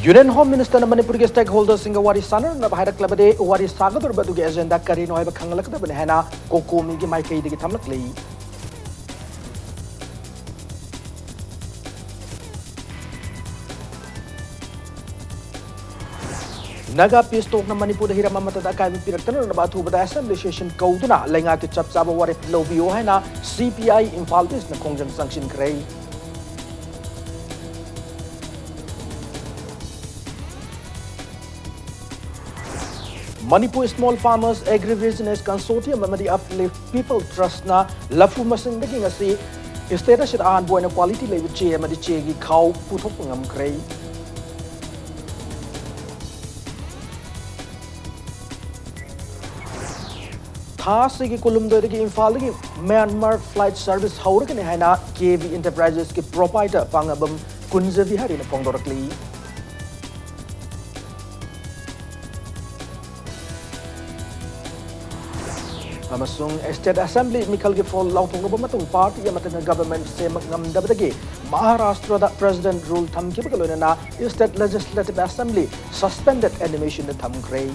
Union Home Minister na Manipur ke stakeholders singa wari sana na bahira klabade wari saga dur badu ge agenda kari no haiba khangalak da bane hana kokomi ge mai kai de thamlak lei Naga pistok na Manipur hira mamata da kai piraktan na bathu bada assembly session kauduna lenga ke chap chaba wari lobio haina CPI Imphal East na khongjang sanction krei Manipur Small Farmers Agribusiness Consortium amadi Uplift People Trust na lafu masing dagi ngasi status shit an boy na quality level che amadi che gi khau puthok ngam krei Thasi ki kulum doi ki Imphal ki Myanmar Flight Service haur ke ne haina KV Enterprises ki proprietor pangabam kunjavi hari na pongdorakli Amasung State Assembly Mikal gi fall lautung ba matung party ya matang government semak ngamdabdagi Maharashtra da President rule thamki ba kalona na State Legislative Assembly suspended animation na thamkrei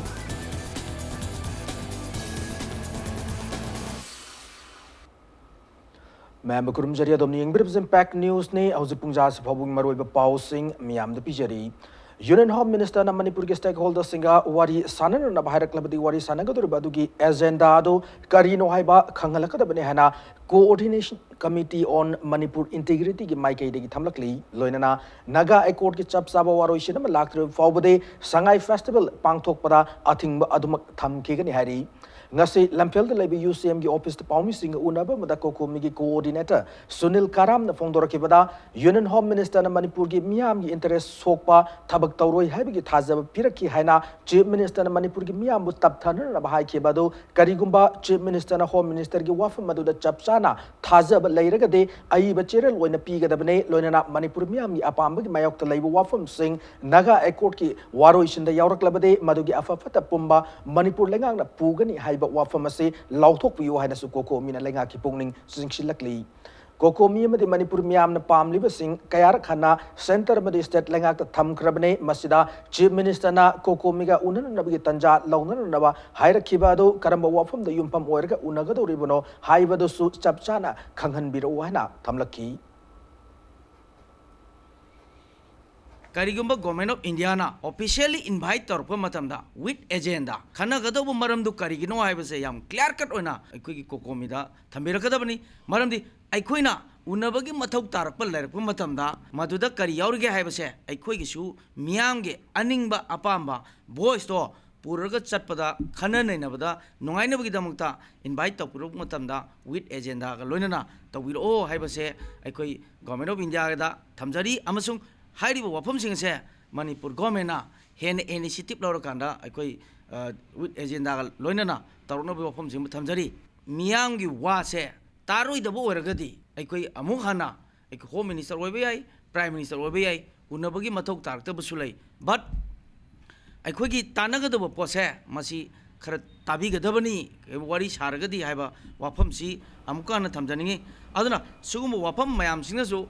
Ma'am kurum jaria domni ingbir impact news ne auzi pungja se phobung maroi ba pau sing miam da pijari Union Home Minister na Manipur ke stakeholders singa wari sanan na bahira klabadi wari sanaga dur badugi agenda do karino haiba khangalaka da bane hana coordination committee on Manipur integrity ki mai kai de thamlakli loinana naga accord ki chap saba waro shin ma laktre fawbade sangai festival pangthok pada athing adumak thamki gani hari ngasi lampel de lebi UCM gi office de paumi singa unaba mada kokomi gi coordinator Sunil Karam na fongdor ki bada Union Home Minister na Manipur gi miam gi interest sokpa thabak tawroi haibi gi thajab piraki haina Chief Minister na Manipur gi miam bu tapthan na bahai ki bado karigumba Chief Minister na Home Minister gi wafam madu da chapchana thajab leiraga de ai ba cherel loina pi ga dabne loina Manipur miam gi apam gi mayok ta leibu wafam sing naga accord ki waro ishin da yawrak labade madu gi afafata pumba Manipur lengang na pugani hai wafam ase lauthok piyo haina su koko mina lenga ki pungning singshilakli koko mi amadi Manipur miam na pamliba sing kayar khana center amadi state lenga ta thamkrabne masida chief minister na koko miga unan nabigi tanja launan naba hairakhiba do karamba wafam da yumpam oirga unaga do ribono haibado su chapchana khanghan biro haina thamlakhi Karigumba Government of India na officially invite torpa matamda with agenda khana gadabu maramdu karigino haibase yam clear cut oina aikoi gi kokomida thambirakadabani maramdi aikoina unabagi mathau tarakpa lairakpa matamda maduda kari yaurige haibase aikoi gi su miyamge aningba apamba voice to puraga chatpada khana nainabada nungainabagi damukta invite topuruk matamda with agenda ga loinana tawiro haibase aikoi Government of India ga thamjari amasung हाइरिबो वाफमसिंग से Manipur government ना हेन initiative लौरकांदा अखोई with agenda लोइनना तौरनबो वाफमसिंग थमजरी मियांगी वासे तारोइदबो ओरगदी अखोई अमु हाना अखोई home minister ओइबे याई prime minister ओइबे याई उनबगी मथौ तारतबसु लै but अखोई तानगदबो पोसे मसी खर ताबिगदबनी वारी सारगदी हाइबा वाफमसी अमुकाना थमजनिंगी अदुना सुगुम वाफम मयामसिंगसु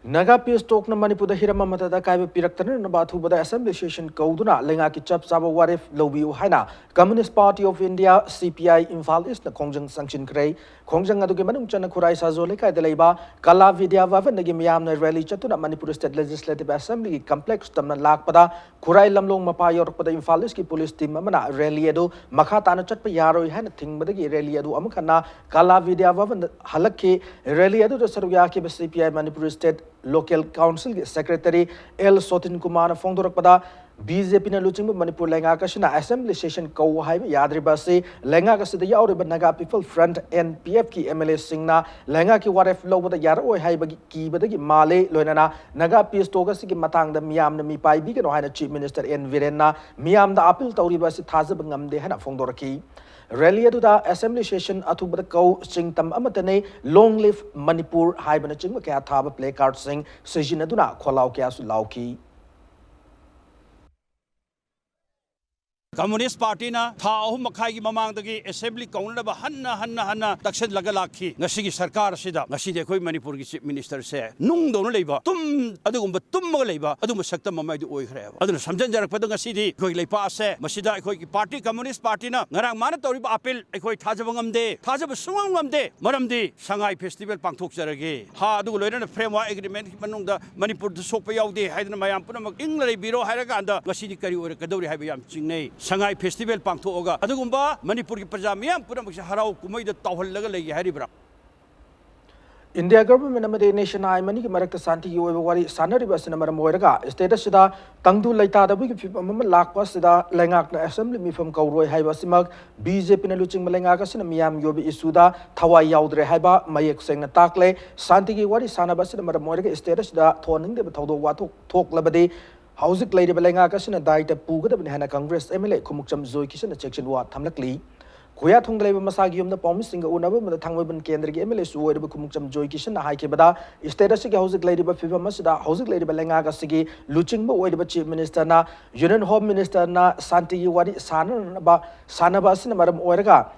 Naga pistok na Manipur da hirama mata da kai piraktan na bathu bada assembly session kauduna lenga ki chap saba warif lobiu haina Communist Party of India CPI Imphal East na khongjang sanction krei khongjang adu ke manung chana khurai sa zole kai delaiba kala vidya wavan nagi miyam na rally chatuna Manipur State Legislative Assembly complex tamna lakpada khurai lamlong mapa york pada Imphal East ki police team amana rally adu makha tana chatpa yaroi haina thingmadagi rally adu amukhana kala vidya wavan halakki rally adu da sarugya ki CPI Manipur State Local Council Secretary L. Sotin Kumar Fongdorakpada BJP na luching Manipur lenga kasina assembly session kau hai yadriba se lenga kasida yauriba naga people front NPF ki MLA singna lenga ki waref lo bada yar oi hai bagi ki badagi male loinana naga PS toga si ki matang da miyam na mi pai bi no haina chief minister N Virenna miyam da appeal tauriba se thazab ngamde hana Fongdoraki Rally aduda assembly session athubada kau singtam amatane long live Manipur haibana chingma kya thaba play card sing session aduna kholau kya su lauki Communist Party na tha makai gi mamang dagi assembly kaun ba hanna taksen laga lakhi ngasi gi sarkar sida ngasi de khoi Manipur gi chief minister se nung do leiba tum adugum tum ma leiba adum sakta mamai du oi khre aduna samjan jarak pad ngasi di khoi leipa se masida khoi gi party Communist Party na ngarang mana tori ba appeal khoi thajabangam de thajab sungam de maram di Shanghai festival pangthok jarage ha adu loina framework agreement manung da Manipur du sokpa yaudi haidna mayam puna mak inglai biro hairaga anda ngasi di kari ore kadori haiba yam chingnei Shanghai festival pangthoga adugumba Manipur ki praja miyam pura mak harau kumai da tawhallaga legi haribra India government amade nation ai mani ki marakta santi ki oiba wari sanari basina maram oiraga status sida tangdu laita da bi ki fipam lakpa sida lengak na assembly mi fam kauroi haiba simak BJP na luching malenga ka sina miyam yobi isuda thawai yaudre haiba mayek sengna takle santi ki wari sana basina maram oiraga status sida thoning de thawdo wa thok labade Hauzik lady Belenga Kasina died a Puga the Hana Congress Emily Kumukcham Zoe Kishan section what Tamlakli. Kuya Tungle Masagium the promising Unabum the Tangwaban Kendri Emily Suway Kumukcham Joy Kishan Haikebada, Status Hauzik lady Bafiva Masada, Hauzik lady Belenga Kasigi, Luching Boy Chief Minister na, Union Home Minister na Santi Wadi Sanabas Madam Oerga.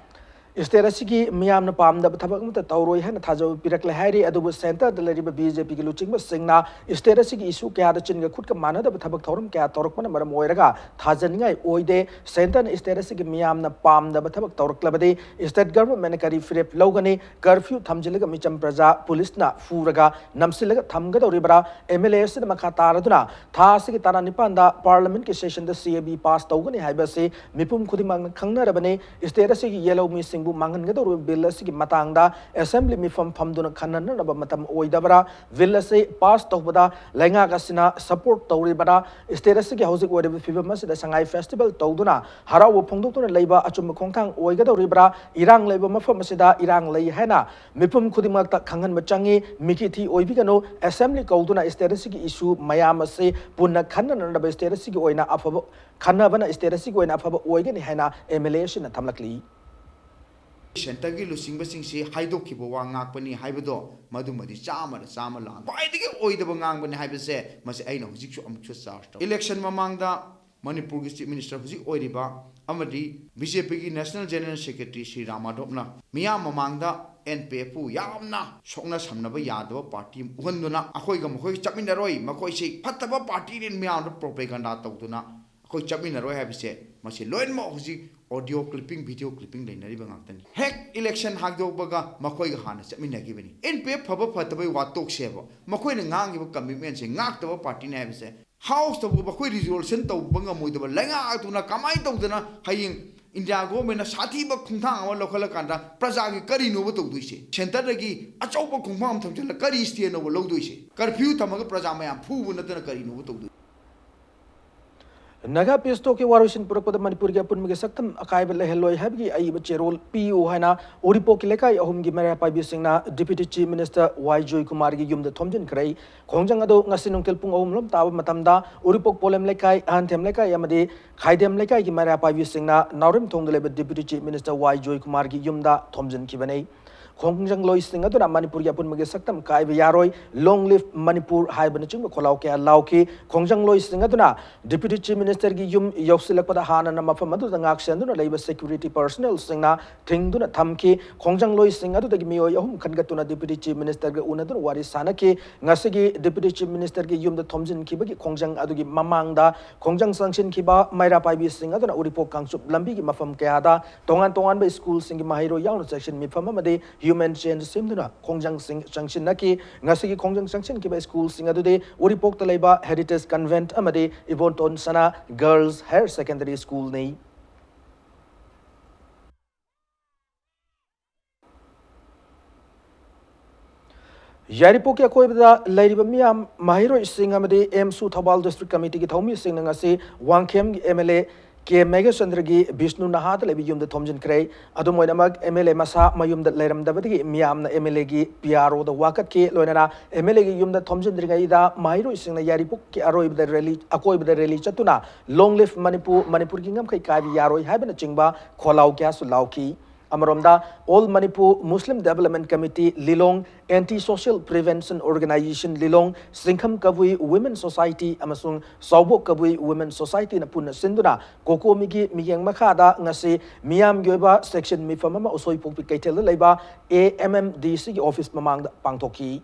Isterasigi miyam na pam da thabak mata tawroi hana thajo pirakle hairi adubu center da lariba BJP ki luching ba singna isterasigi issue kya da chinga khut ka mana da thabak thorum kya torok mana maram oiraga thajan ngai oide center na isterasigi miyam na pam da thabak torok labade state government kari frep logani curfew thamjilaga micham praja police na furaga namsilaga thamga da ribra MLS na makha taraduna thasigi tara nipan da parliament ki session da CAB pass tawgani haiba se mipum khudimang khangna rabane isterasigi yellow mi Mangan Gado Villas Matanga, Assembly Mifam Pamduna Kanan of Matam Oidabara, Villas pass Tobada, Lenga Gasina, support Toribada, Sterasiki Housing whatever Fivamas, the Shanghai Festival, Toduna, Harawa Pongdutun Labor, Achumakongkang, Oigado Ribra, Irang Labor Mafamasida, Irang Lay Hena, Mipum Kudimata Kangan Machangi, Mikiti Oivigano, Assembly Koduna, Sterasiki issue, Mayamase, Puna Kanan and the Sterasiki Oina Afabo, Kanavana Sterasiki Oina Afabo Oigan Hena, emulation and Tamlakli. Sentagi lusing basing si haido ki bo wangak pani haibodo madumadi chama lang pai digi oidaba ngang bani haibase mase aina hujik su amuk charge to election mamangda Manipur ki chief minister hujik oiriba amadi BJP ki national general secretary Sri Ramadopna miya mamangda NPF yamna sokna samnaba yadaba party uhunduna akhoi ga makhoi chapminaroi makhoi se phattaba party rin miya propaganda tawduna akhoi chapminaroi haibase mase loin mo hujik audio clipping, video clipping lainari bangaktan. Hek election hagdo baga makoi ga hana chapminagi bani. NPF phaba phatabai watok sebo. Makoi na ngangi ba commitment se ngak taba party na habise. House to bakoi resolution to banga moidaba lenga atuna kamai tawdana haying India government na sathi ba khungthang awa lokhala kanda praja gi kari no ba tawduise. Center gi achau ba khungpham thamjala kari stie no ba lawduise. Curfew thamaga praja mayam phu bu natana kari no ba tawdu. Naga Pisto ke Warushin Purapa Manipur Yapun Saktam Akaibel Helloy Habgi Aiba Cherol P.O. Hana Uripo Kileka Yahum Gimera Pabisina Deputy Chief Minister Y. Joy Kumargi Yum the Tomjin Kray Kongjangado Nasinung Telpung Omlum Tawa Matamda Uripok Polem Lekai Antem Lekai Yamade Kaidem Lekai Gimera Pabisina Naurim Tong the Deputy Chief Minister Y. Joy Kumargi Yumda Tomjin Kibane Kongjang Loy Singaduna Manipur Yapun Saktam Kai Yaroi Long Live Manipur High Banachim Kolauke Lauke Kongjang Loy Singaduna Deputy Chief Minister Giyum Yoksilapada Hana Namafamadu Akshanduna Labor Security Personnel Singna Tingduna Tamki Kongjang Loy Singadu the Gimio Yahum Kangatuna Deputy Chief Minister Unadun Wari Sanaki Nasigi Deputy Chief Minister Giyum the Tomjin Kibaki Kongjang Adugi Mamangda Kongjang Sanction Kiba Maira Paibi Singaduna Uripo Kangsup Lambigi Mafam Keada Tongan by School Singi Mahiro Yawn section Mifamade Human Change Simduna, Kongjang Sing Sanction Naki, Nasiki Kongjang Sanction Kiba School Singadude, Uripok Taleba, Heritage Convent Amade, Ivonton Sana, Girls Higher Secondary School Nei. Yaripok ya koi bada Lady Bamia Mahiro Singamade, M. Su Thabal District Committee Tomi Singangasi, Wangkem MLA. Ke Mega Sandragi Bishnu Nahat Lebiyum the Tomjin Cray, Adumoinamag, MLA Masa, Mayum the Leram Davati, Miam the MLA PRO the Wakat K, Loina, MLA Yum the Tomjin Rigaida, Mairo Sing the Yaripuk, Aroib the Reli, Akoib the Reli Chatuna, Long Live Manipur, Manipur Kingam Kai Yaro, Haben a Chingba, Kolau Gas Lauki. Amaromda All Manipur Muslim Development Committee Lilong Anti-Social Prevention Organization Lilong Singham Kavui Women Society Amasung Saubok Kavui Women Society na puna sinduna Kokomigi Miyang Makada ngasi Miyam Gyoba Section Mifamama Usoi Pokpi Kaitel Leba AMMDC Office Mamang Pangtoki.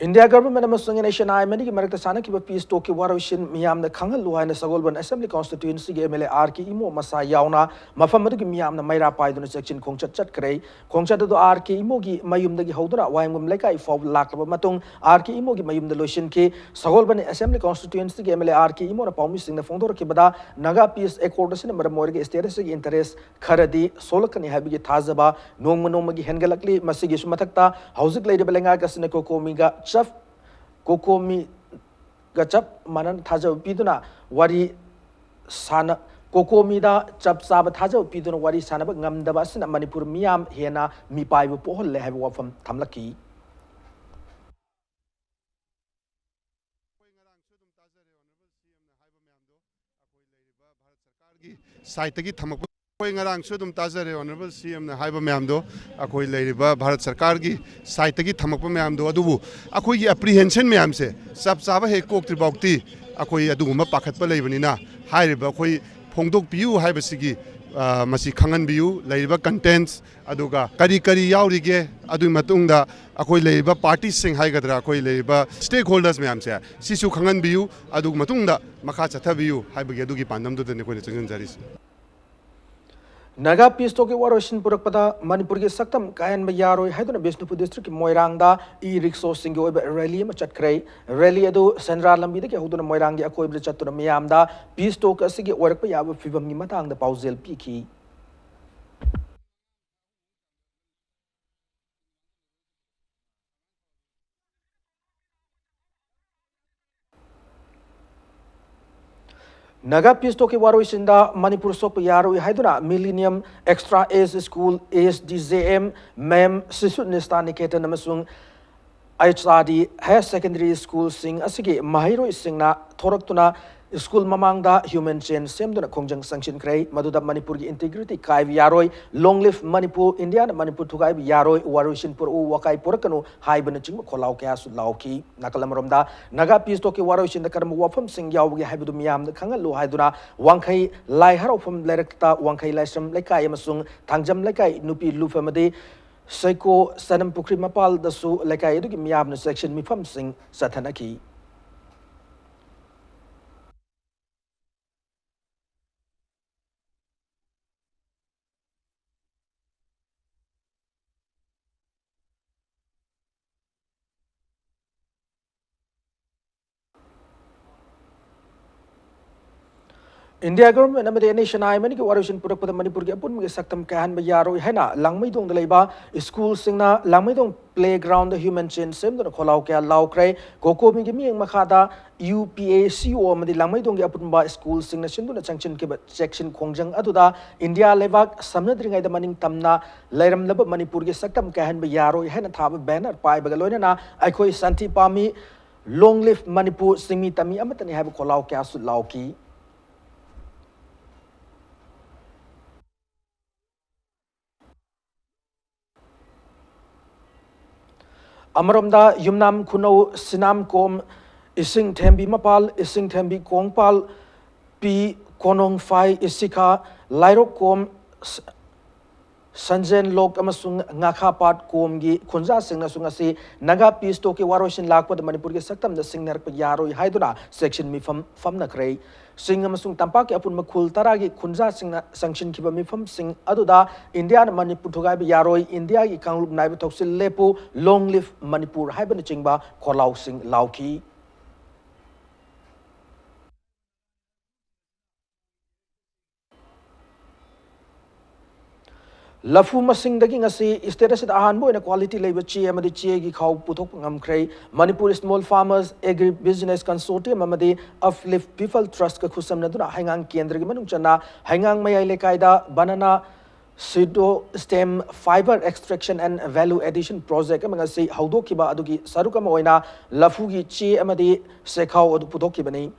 India government amasung nation I many America sana ki peace talk ki waroshin miyam na khangal luhai na sagolban assembly constituency ge MLA R ki imo masa yauna mafam madu ki miyam na maira pai dun section khongchat chat krei khongchat do R ki imo gi mayum da gi hodura waingum lekai fob lak laba matung R ki imo gi mayum da lotion ki sagolban assembly constituency ge MLA R ki imo na paumi sing na fongdor ki bada naga peace accord sin mar moir ge status gi interest kharadi solakani habi gi thazaba nong gi hengalakli masigi sumathakta hauzik leide belenga gasne ko komiga chaf kokomi gachap manan thaja piduna wari sana kokomi da chap sab thaja piduna wari sana ba ngamdaba sina manipur miyam hena mi pai bu pohol le habi wafam thamlaki साइटगी थमक कोई ngarang su dum tajare honorable cm na haiba myam do akoi leiriba bharat sarkar gi saitagi thamakpa myam do adubu akoi gi apprehension myam se sab chaba he kok tribauti akoi aduguma pakhatpa leibani na hairiba akoi phongdok piu haiba sigi masi khangan biu leiriba contents aduga kari kari yaurige adu matungda akoi leiriba party sing haigadra akoi leiriba stakeholders myam se sisu khangan biu adug matungda makha chatha biu haiba gi adugi pandam do ne koi changjan jaris Naga peace talk waroshin purakpada Manipur ge saktam kayan ma yaroi haiduna Bishnupur district ki Moirang da e-rickshaw singi oiba rally ma chatkrei rally adu Sandra lambi da ke hoduna Moirang gi akoi bra chatuna miyam da peace talk asigi oirakpa yaba fibam gi matang da pausel piki Naga peace talk waroshinda Manipur sok yaroi haiduna Millennium Extra Age School ASDZM Mem Sisu Nistani Ketan amasung HRD Higher Secondary School sing asigi mahiro singna thoraktuna school mamangda human chain semduna kongjang sanction krei maduda Manipur gi integrity kai yaroi long live Manipur India na Manipur thugai yaroi waroshin pur u wakai porakanu haibana chingma kholau kya su lauki nakalamromda naga peace talk waroshin da karmu wafam sing yawgi haibudu miyam da khangal lu haiduna wangkhai lai harofam lerakta wangkhai laisram lekai amasung thangjam lekai nupi lufamade Seiko Sanam Pukri Mapal dasu lekai edu gi miyam na section mifam sing sathanaki India government amade nation I mani ki waroshin purakpada Manipur ki apun gi saktam kahan ba yaroi haina langmai dong dalaiba school singna langmai dong playground human chain sem do kholau kya laukrai kokomi gi mieng makhada UPACO amade langmai dong gi apun ba school singna sindu na changchin ki section khongjang aduda India levak samnadringai da maning tamna lairam laba Manipur gi saktam kahan ba yaroi haina thaba banner pai ba loina na aikhoi santi pami long live Manipur singmi tami amatani haba kholau kya su lauki Amaramda Yumnam Kuno Sinam Kom Ising Tembi Mapal Ising Tembi Kongpal P Konong Fai Isika Lairo Kom Sanjen Lok Amasung Ngakhapat Kom gi Khunja Singna Sungasi Naga Peace Toki Waroshin Lakpa the Manipur ge Saktam the Singner Yaroi Haiduna section mi fam nakrei Sing Amasung Tampaki Apun Makul Taragi Khunja Singna sanction kiba mi fam sing aduda India na Manipur Thugai Yaroi India gi Kanglup Naiba Toksil Lepu Long Live Manipur Haiban Chingba Kholau Sing Lauki Lafu masing daging asi status at ahan mo na quality labor chi amadi chi gi khau puthok ngamkrei Manipur Small Farmers Agri Business Consortium amadi Uplift People Trust ka khusam na duna hangang kendra gi manung chana hangang mayai lekai da banana pseudo stem fiber extraction and value addition project amang asi haudo kiba adugi sarukam oina lafu gi chi amadi sekhau adu puthok kibani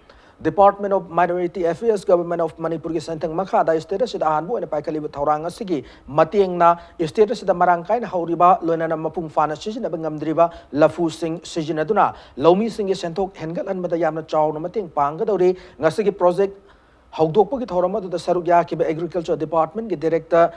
Department of Minority Affairs Government of Manipur ki senteng makhada state asida ahanbu ena paikaliba thaurang asigi matiengna state asida marangkai na hauriba loinana mapung fana sijina bangamdriba lafu sing sijinaduna lomi sing senthok hengal anmada yamna chawna mateng panggadori ngasigi project haudokpa ki thorama da sarugya ki agriculture department ki director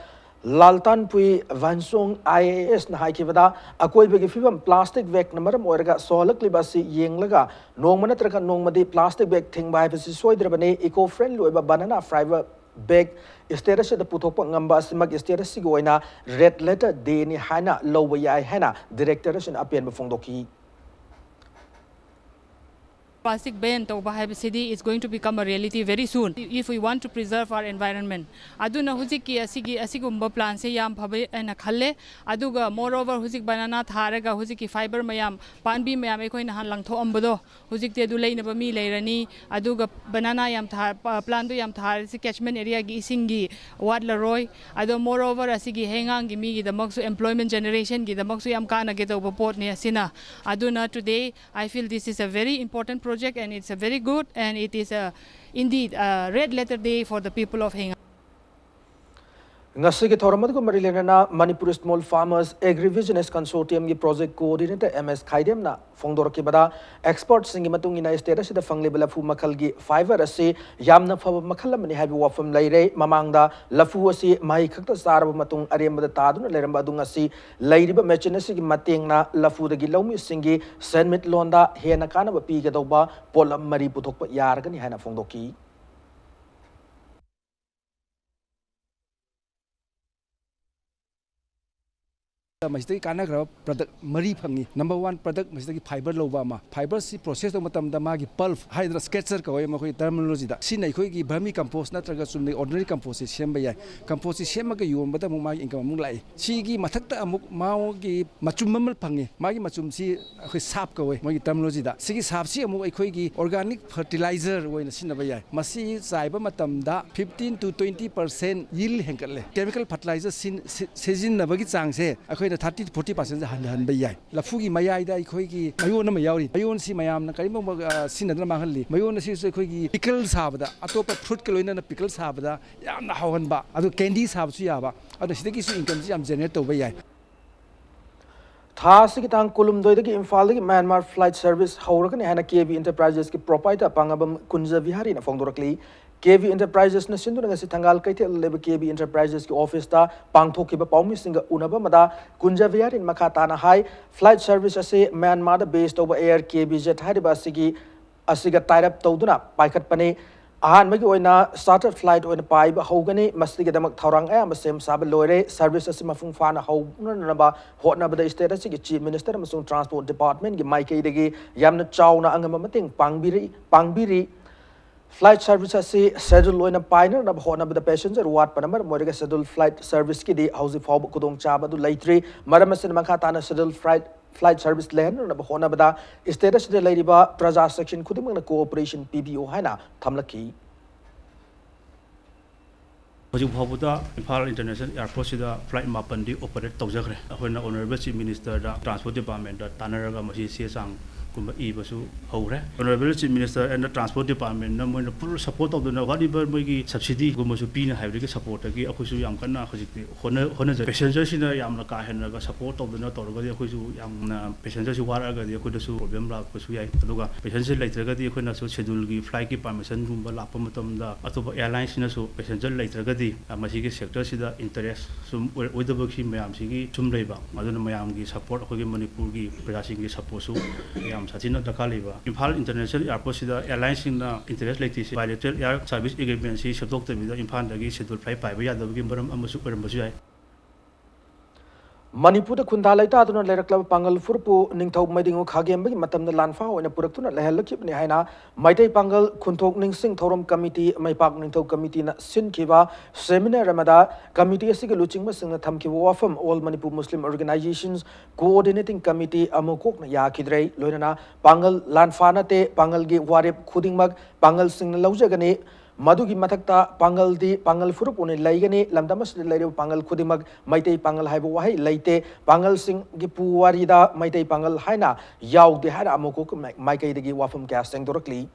Laltan Pui Vansung IAS na haikibada akoi begi fibam plastic bag namaram oirga solak libasi yenglaga nongmana traka nongmadi plastic bag thingbai basi soidrabane eco friendly oiba banana fiber bag status da puthokpa ngamba simag status sigoina red letter day ni hana lowa yai hana director sin apian bafongdoki Plastic ban to city is going to become a reality very soon if we want to preserve our environment. Aduna huziki asigumba plan se yam phabe na khalle aduga moreover huzik banana tharaga huziki fiber mayam panbi mayam ekoi na han langtho ambado huzik te du leina ba mi leirani aduga banana yam thar plan du yam thar si catchment area gi isingi wad la roy ado moreover asigi hengang gi mi gi damak employment generation gi damak yam kana ge to port ne asina aduna today I feel this is a very important project and it's a very good and it is a indeed a red letter day for the people of Hengang. Ngasigi thoramad ko marilena Manipur Small Farmers Agribusiness Consortium gi project coordinator MS Khaidem na fongdor ki bada experts singi matung ina status da fangle bela fu makal gi fiber ase yamna fa makal mani habi wafam laire mamangda lafu ase mai khakta sarba matung arem da taduna leramba dung ase lairiba machine gi mateng na lafu da gi lomi singi senmit londa hena kana ba pi ga doba polam mari puthok yar ga ni hana fongdoki Masih karena kerana produk meri pangi number one produk masih fiber loba ma fiber si proses tu matam dama gi pulp hydra sketcher kau yang makoi terminology da si naik koi gi vermi compost na terga sumni ordinary compost siam bayai compost siam makai yuam bata mung magi ingkam mung lai si gi matak ta amuk mau gi macum mamal pangi magi macum si koi sap kau magi terminology da si gi sap si amuk koi gi organic fertilizer koi na si na bayai masih saiba matam da 15 to 20% yield hengkat le chemical fertilizer season na bagi chang se koi 30 to 40% han bayai lafugi mayai da khoi gi mayon ma yauri mayon si mayam na karim sin na ma halli mayon si khoi gi pickle sabada atopa fruit ke loina na pickle sabada yam na hawan ba adu candy sab su ya ba adu sidagi su income si am generate to bayai Tha sigi tang kulum doi dagi Imphal dagi Myanmar flight service haurakan hana KB Enterprises ki proprietor pangabam Kunja Vihari na fongdorakli KB Enterprises na sindu ngasi tanggal kaite leba KB Enterprises ki office ta pangthok ki ba paumi singa unaba mada Kunja Vihari makata na hai flight service ase Myanmar da based over air KB jet hariba sigi asiga tied up tawduna paikhat pane ahan magi oina starter flight oina pai ba hogani masti gedamak thaurang a masem sab loire service ase mafung fana hona ba hotna ba state ase ki chief minister amasung transport department gi mai kai degi yamna chawna angama mating pangbiri flight service ase schedule oina paina na hotna ba passenger wat panamar moiga schedule flight service ki di hausi fob kudong chaba du laitri maram ase makha tana schedule flight service land na hona bada status de lairiba praja section khudimang na cooperation PBO haina thamlaki Hojik Bhabuda Imphal International Airport sida flight mapan di operate tawjagre ahoina honorable chief minister da transport department da tanaraga masi sesang kumba ibasu haure honorable chief minister and the transport department na moina full support of the whatever moigi subsidy gumasu pina haibri support gi akhusu yam kana hojik hona passenger sina yamna ka henna ga support of the na torga di akhusu yamna passenger su wara ga di akhuda su problem la ko su yai aduga passenger laitraga di akhuna su schedule gi flight ki permission gumba lapa matam da atoba airline sina su passenger laitraga di masigi sector sida interest sum oidaba ki mayam sigi chum leiba aduna mayam gi support akhogi manipur gi prasing gi support su Satina Dakaliba. Imphal International Airport sida airlines in the interest like this bilateral air service agreement si sabdok te vida Imphal dagi schedule flight pai ba yadab gi baram amasu param basu ai Manipur da khunda laita aduna lerakla pangal furpu ningthau maidingu khagem bagi matam da lanfa oina puraktuna lehalakip ni haina maitai pangal khunthok ningsing thorom committee maipak ningthau committee na sinkiba seminar ramada committee asigi luchingba singna thamkiwa wafam all Manipur Muslim organizations coordinating committee amukok na yakidrei loinana pangal lanfa na te pangal gi warep khudingmak pangal singna laujagane Madugi matakta pangal di pangal furup une laigani lamdamas laire pangal khudimag maitai pangal haibu wahai laite pangal sing gi puwarida maitai pangal haina yaw de hara amoko maikai degi wafam casting directly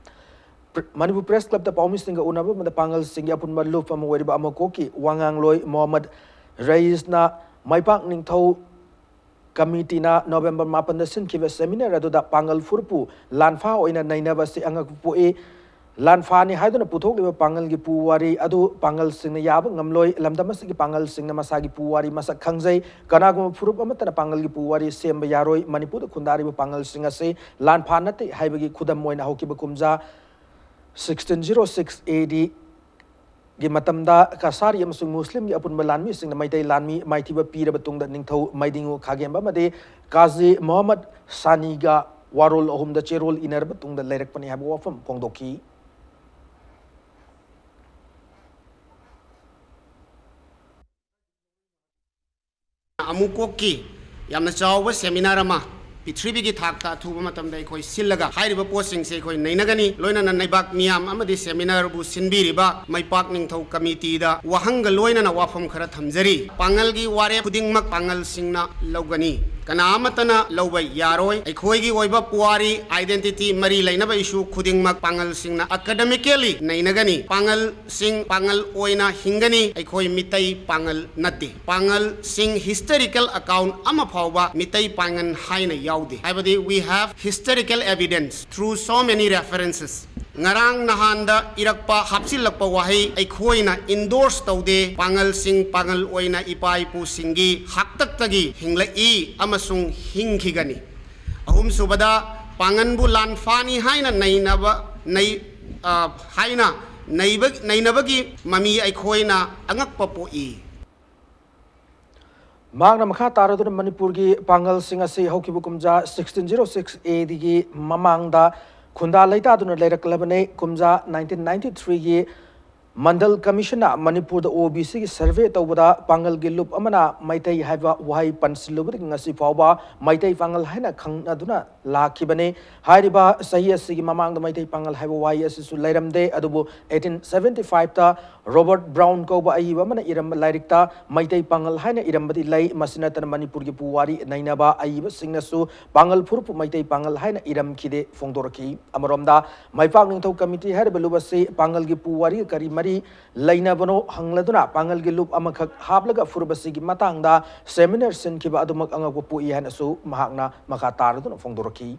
Manipur Press Club the Paumis Singa Unaba the Pangal Singa Punma Lupa Mawariba Amakoki, Wangang Loy, Mohammed Reisna, Maipak Ningtau Committee na November Mapan the Sin Kiva Seminar Radu da Pangal Furpu, Lanfa or in a Nainava Si Angapu Lanfani Haidana Putok Pangal Gipuari, Adu Pangal Singna Yab, Ngamloy, Lamdamasiki Pangal Singna Masagi Puari, Masak Kangzai, Kanago Furupamatana Pangal Gipuari, Semba Yaroi, Manipur Kundari Pangal Singase, Lanpanati, Haibagi Kudamoina Hokibakumza. 1606 AD Gimatamda Kasari Amsung Muslim upon Malanmi sing the Maitay Lanmi Maitiba Pira Batung that Ningto Maidingo Kagamba Made Kazi Mohammed Saniga Warol Ohum the Cherol Iner Batung the Lerek Pani Habu from Kongdoki. Amukoki Yamna Chawa Seminar Ama. Pitribi Takta to Matamda Koi Silaga, Haiba posting say Koi Nainagani, Loina Naibak Niam, Amadi Seminar Bu Sinbiriba, my partning to committee da Wahanga Loina Wafam Karatamzari, Pangalgi Ware Pudding Mak Pangal Singna Logani. Kanamatana Loway Yaroi, a Koigi Oiba Puari, identity Mari Lainaba issue, Kuding Mak Pangal Singna academically, Nainagani, Pangal Sing Pangal Oina Hingani, a Koi Mitai Pangal Nati, Pangal Sing historical account Amapauba, Mitai Pangan Haina Yaudi. We have historical evidence through so many references. Ngarang nahanda irakpa hapsilakpa wahay ay koina endorse taude pangal sing pangal oina ipai pu singi haktaktagi hinglai amasung hingkigani. Ahum subada panganbu lanfani haina nainaba haina nainabagi mami ay koina angakpa po i. Magna Makha Taradun Manipurgi Pangal Singasi Hokibukumja 1606 AD Mamangda Kunda Laita Duna Lera Kalabane Kumja 1993 ye Mandal Commissioner Manipur the OBC survey Tawada Pangal Gilup Amana Maitai Hava Wai Pansilubik Ngasi Fauba Maitai Pangal Hana Kanaduna La Kibane Hariba Sayasi Mamang the Maitai Pangal Hava Wai Asisu Lairam de Adubu 1875 ta Robert Brown Koba Ayibamana Iram Larikta Maitai Pangal Hana Irambati Lai Masinatan Manipur Puari Nainaba Ayiba Singnasu Pangal Purpu Maitai Pangal Hana Iram Kide Fongdoraki Amaromda My Pangning Committee had Belubasi Pangal Gipuari Karimari Laina Bono Hangladuna Pangal Gilup Amakak Hablaga Furubasigi Matanga Seminar Sinkiba Adumak Angapu Ihanasu Mahagna Makatar Fongdoraki.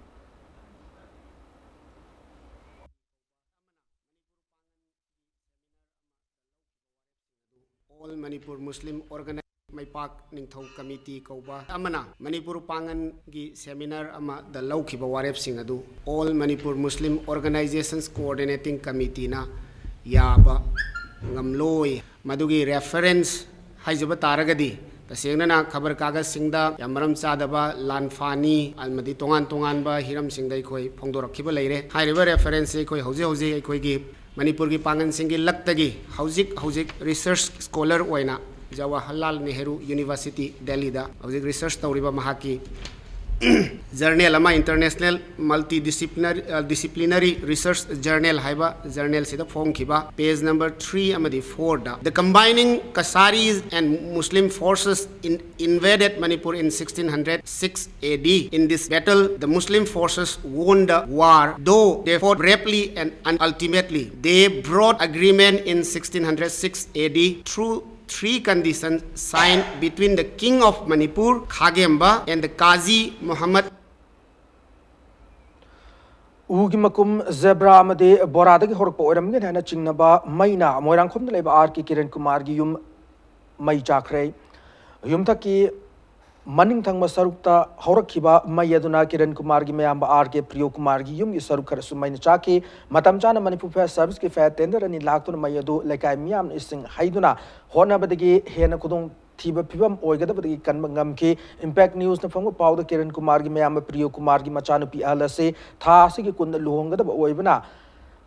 All Manipur Muslim Organized My Park Ningthau Committee Koba Amana Manipur Pangan Gi Seminar Ama the Laukiba Warep Singadu All Manipur Muslim Organizations Coordinating Committee na Yaba Ngamloi Madugi reference Haijaba Taragadi Tasena Kabar Kaga Singda Yamaram Sadaba Lanfani Almadi Tongan Ba Hiram Singda Koi Pongdora Kiba Leire High River reference Koi Hose Koi Gi Manipur Gi Pangan Singi Laktagi Haujik research scholar Oina Jawaharlal Nehru University Delhi da Haujik research Tauriba Mahaki Journal Ama International Multidisciplinary Research Journal Haiba Journal Sida Form Kiba page number 3 amadi 4 da the combining Kasaris and Muslim forces invaded Manipur in 1606 AD. In this battle the Muslim forces won the war, though they fought bravely and ultimately they brought agreement in 1606 AD through 3 conditions signed between the king of Manipur, Khagemba, and the Qazi Muhammad. Ugimakum Zebra Amade Boradaki Horko Oramgan Hana Chingnaba Maina Moirangkum Leba Arki Kiran Kumar Yum Mai Chakre Yumtaki Manning Tang Masarukta Horakiba Mayaduna Kiran Kumar Mayamba Arke Priyo Kumar Yum Yusarukar Sumain Chaki Matamchana Manipur Service Ki Fat Tender and Lakun Mayadu Lekai Miam Ising Haiduna Hona Badagi Hena Kudung Tiba Pibam Oigada Kanmangam Ki Impact News na Fango Pau the Kiran Kumar Mayamba Priyo Kumar Machanu Pi Alase Tasiki Kunda Luhonga the Oibana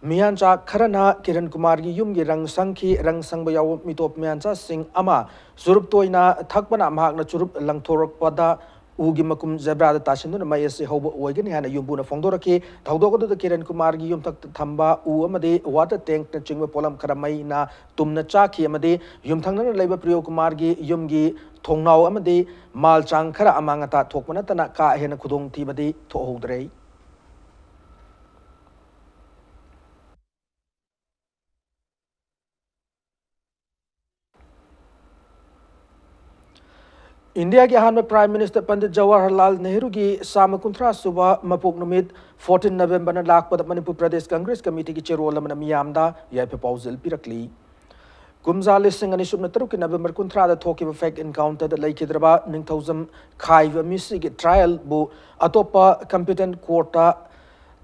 Miancha Karana Kiran Kumar Yum Rang Sanki Rang Sangbayaw Mitop Miancha Sing Ama Surup Toina Takbana Magna Churup Langtorok Pada Ugimakum Zebra the Tashin Mayasi Hobo Oigan and Yumbuna Fondoraki Taudogo the Kiran Kumar Yum Tak Tamba Uamade Water Tank Chingwa Polam Karamaina Tumna Chaki Amade Yum Tangana Labor Priyo Kumargi Yumgi Tongnau Amade Mal Chankara Amangata Tokmanatana Ka Hena Kudung Tibadi Tohodre. India की Ahaan prime minister Pandit Jawaharlal Nehru की साम कुंथ्रा सुबह मपुक नुमित 14 नवंबर न लाखपद मणिपुर प्रदेश Congress committee की चेरोल मियामदा याइफ पाउजल पिरकली कुमजा लिसिंग अनि सुबन तरुक नवंबर कुंथ्रा थोकी fake encounter लेखिद्रबा Ningthoujam खाइव मिसी की trial बु अतोपा कंपिटेंट कोर्टा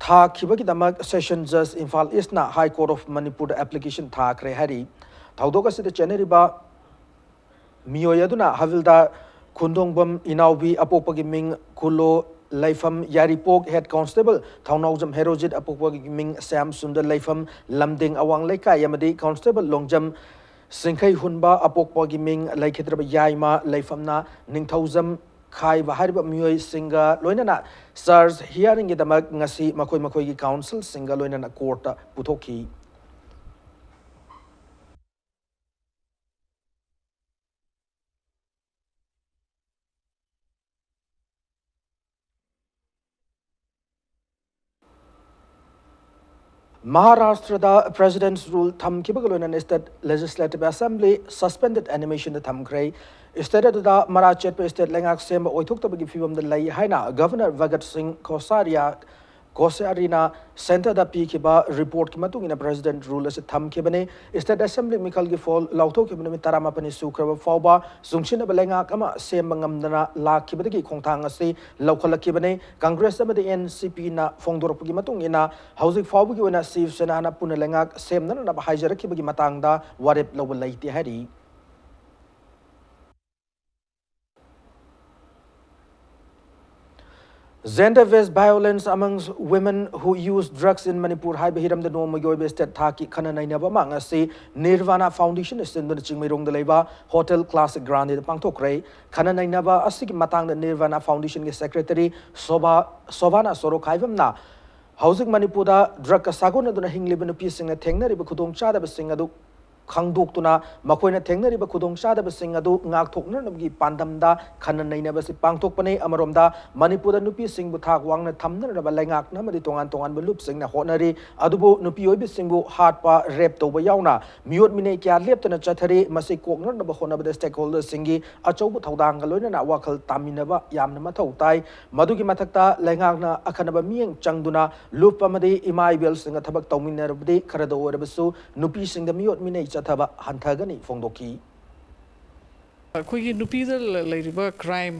था खिबगिदमक सेशन जज इम्फाल ईस्टना high court of Manipur application थाखरे हरी थौदोक असिद चेनरिबा मियोयदुना हविलदा खुंदोंबम इनाउबी अपोपगी मिंग खुलो लाइफम यारिपोक हेड कांस्टेबल थौनाउजम हेरोजित अपोपगी मिंग सैम सुंदर लाइफम लमदिंग अवांग लेकाय यमदी कांस्टेबल लोंगजम सिंखै हुनबा अपोपगी मिंग लाइखिद्रब याइमा लाइफमना निंगथौजम खाई बाहर मियोय सिंगा लोइनना सर्च हियरिंग दमक ngasi मखोय मखोय की काउंसिल सिंगा लोइनना court पुथोखी Maharashtra President's rule tham kibagaloina state legislative assembly suspended animation tham kray state da Marachet state lengak sem oithok tabagi fibam da lai haina Governor Bhagat Singh Kosarina center da pikiba report ki matung ina president rule as tham kibane state assembly mikal gi fall lauthok kibane mi tarama pani sukraba fawba sungchina belenga kama sem ngamdana la kibadagi khongthang ase laukhala kibane congress amadi ncp na fongdorpagi matung ina housing fawbu gi ona Shiv Sena na punalenga sem na na haijara kibagi matang da warep law laiti hari Gender-based violence amongst women who use drugs in Manipur hai behiram the norm goy bested thaki khana naina ba mang ase Nirvana Foundation is in the chingmirong the leba Hotel Classic Grand in pangthok rei khana naina ba asiki matang the Nirvana Foundation ke secretary Sobana Soro khaivam na housing Manipur da drug ka sagon aduna hingliben pi sing na thengna ri ba khudong cha da sing adu khangdoktuna makoina thengnariba khudong chadaba sing adu ngak thoknarnabgi pandamda khananainaba si pangthokpane amaromda Manipur nupi sing bu thak wangna thamnaraba laingak namadi tongan tongan belup sing na honari adubu nupi oibi sing bu hatpa rap toba yauna miot mine kya leptana chathari masi koknarnaba honabada stakeholders singi achobu thodang galoina na wakal taminaba yamna mathau tai madugi mathakta laingakna akhanaba mieng changduna lup amadi imai bel singa thabak tawminarabdi kharada orabasu nupi sing da miot mine chathaba hanthagani fongdoki अखोगी नुपीदा लेरिबा crime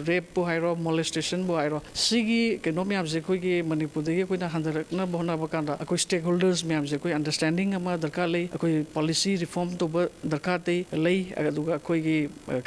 rape बो हाइरो molestation बो हाइरो सिगी केनो म्याम जे खोगी मणिपुर दे कोइना हंदरकना बहना बकांदा अखोई स्टेक होल्डर्स म्याम जे कोई अंडरस्टैंडिंग अमा दरकार ले अखोई पॉलिसी रिफॉर्म तो दरकार ते ले अदुगा अखोगी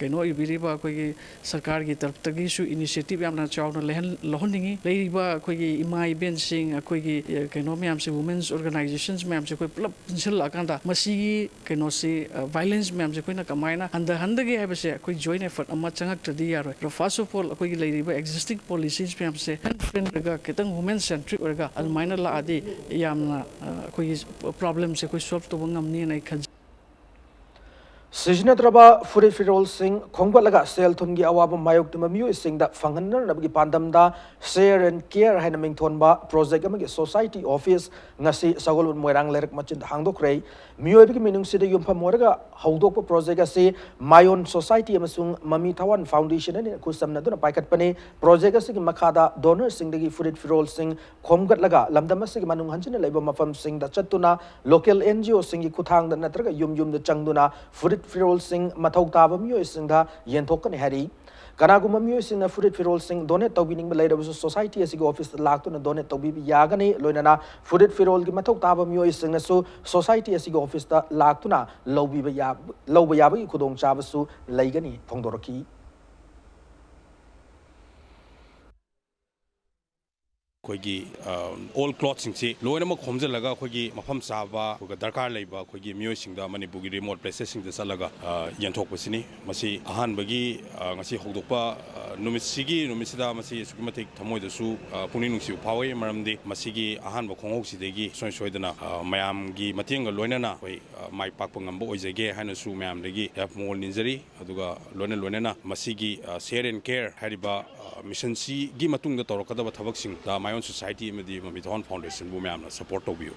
केनो इबिरिबा अखोगी सरकार की तरफ तगी सु इनिशिएटिव यामना चावना लेहन लोहनिंगी लेरिबा अखोगी इमाई बेन सिंह अखोगी केनो म्याम से वुमेन्स ऑर्गेनाइजेशंस म्याम जे कोई पुलप पिंसल अकांदा मसीगी केनो से वायलेंस म्याम जे कोइना कमाइना हंदगे से कोई जॉइन एफर्ट अमा चंगक्तदी यारो फर्स्ट ऑफ ऑल कोई लेरिबा एक्जिस्टिंग पॉलिसीज पे हमसे फ्रेंड रगा केतंग वुमेन सेंट्रिक रगा अलमाइना लादी यामना कोई प्रॉब्लम से कोई सॉल्व तो ngamni nei khaj Sijnatraba Furi Firol Singh Khongbalaga Sel Thumgi Awaba Mayok to Mamu Singh that Fanganer Nabgi Pandamda Share and Care Hanaming Thonba Project Amagi Society Office Nasi Sagol Moirang Lerek Machin Hangdokre Muebi Minung City Yumpa Moraga Haudopo Project Asi Mayon Society Amasung Mami Tawan Foundation and Kusam Naduna Paikat Pane Project Asig Makada Donor Singh Digi Furi Firol Singh Khonggatlaga Lamdamasig Manung Hanjina Labor Mafam Singh the Chatuna local NGO Singi Kutang the Natraga Yum the Changduna Furit Firol Singh Mathau Taba Mio Singha Yentokan Harry Kanaguma Mio Singh Furit Firol Singh donate Tobining Later was a society as office Lakton donate Tobi Yagani Loinana Furit Firol Mathau Taba Mio Singh so society as office the Laktuna Lobayabi Kudong Chavasu Lagani Fongdoroki कोई all clothes से लोनमक होमजलगा कोई मफम चाबा दरकार लेबा कोई मियोसिंग मणिपुर की remote प्लेसेसिंग चलगा यंथोपसिनी Masih अहानबगी ngasi hokdokpa numisigi numisida masi sukimatik thamoidasu puni nungsi phawai maramdi masigi ahanba khongoksidegi soidana mayam gi matenga loinana koi mai pakpa ngamba oijage haina su mayam degi have more injury aduga loinana masigi share and care hariba mission si gi matung da torokadaba thabaksing da mayon society amadi Mami Thon Foundation bu mayamna support tobiu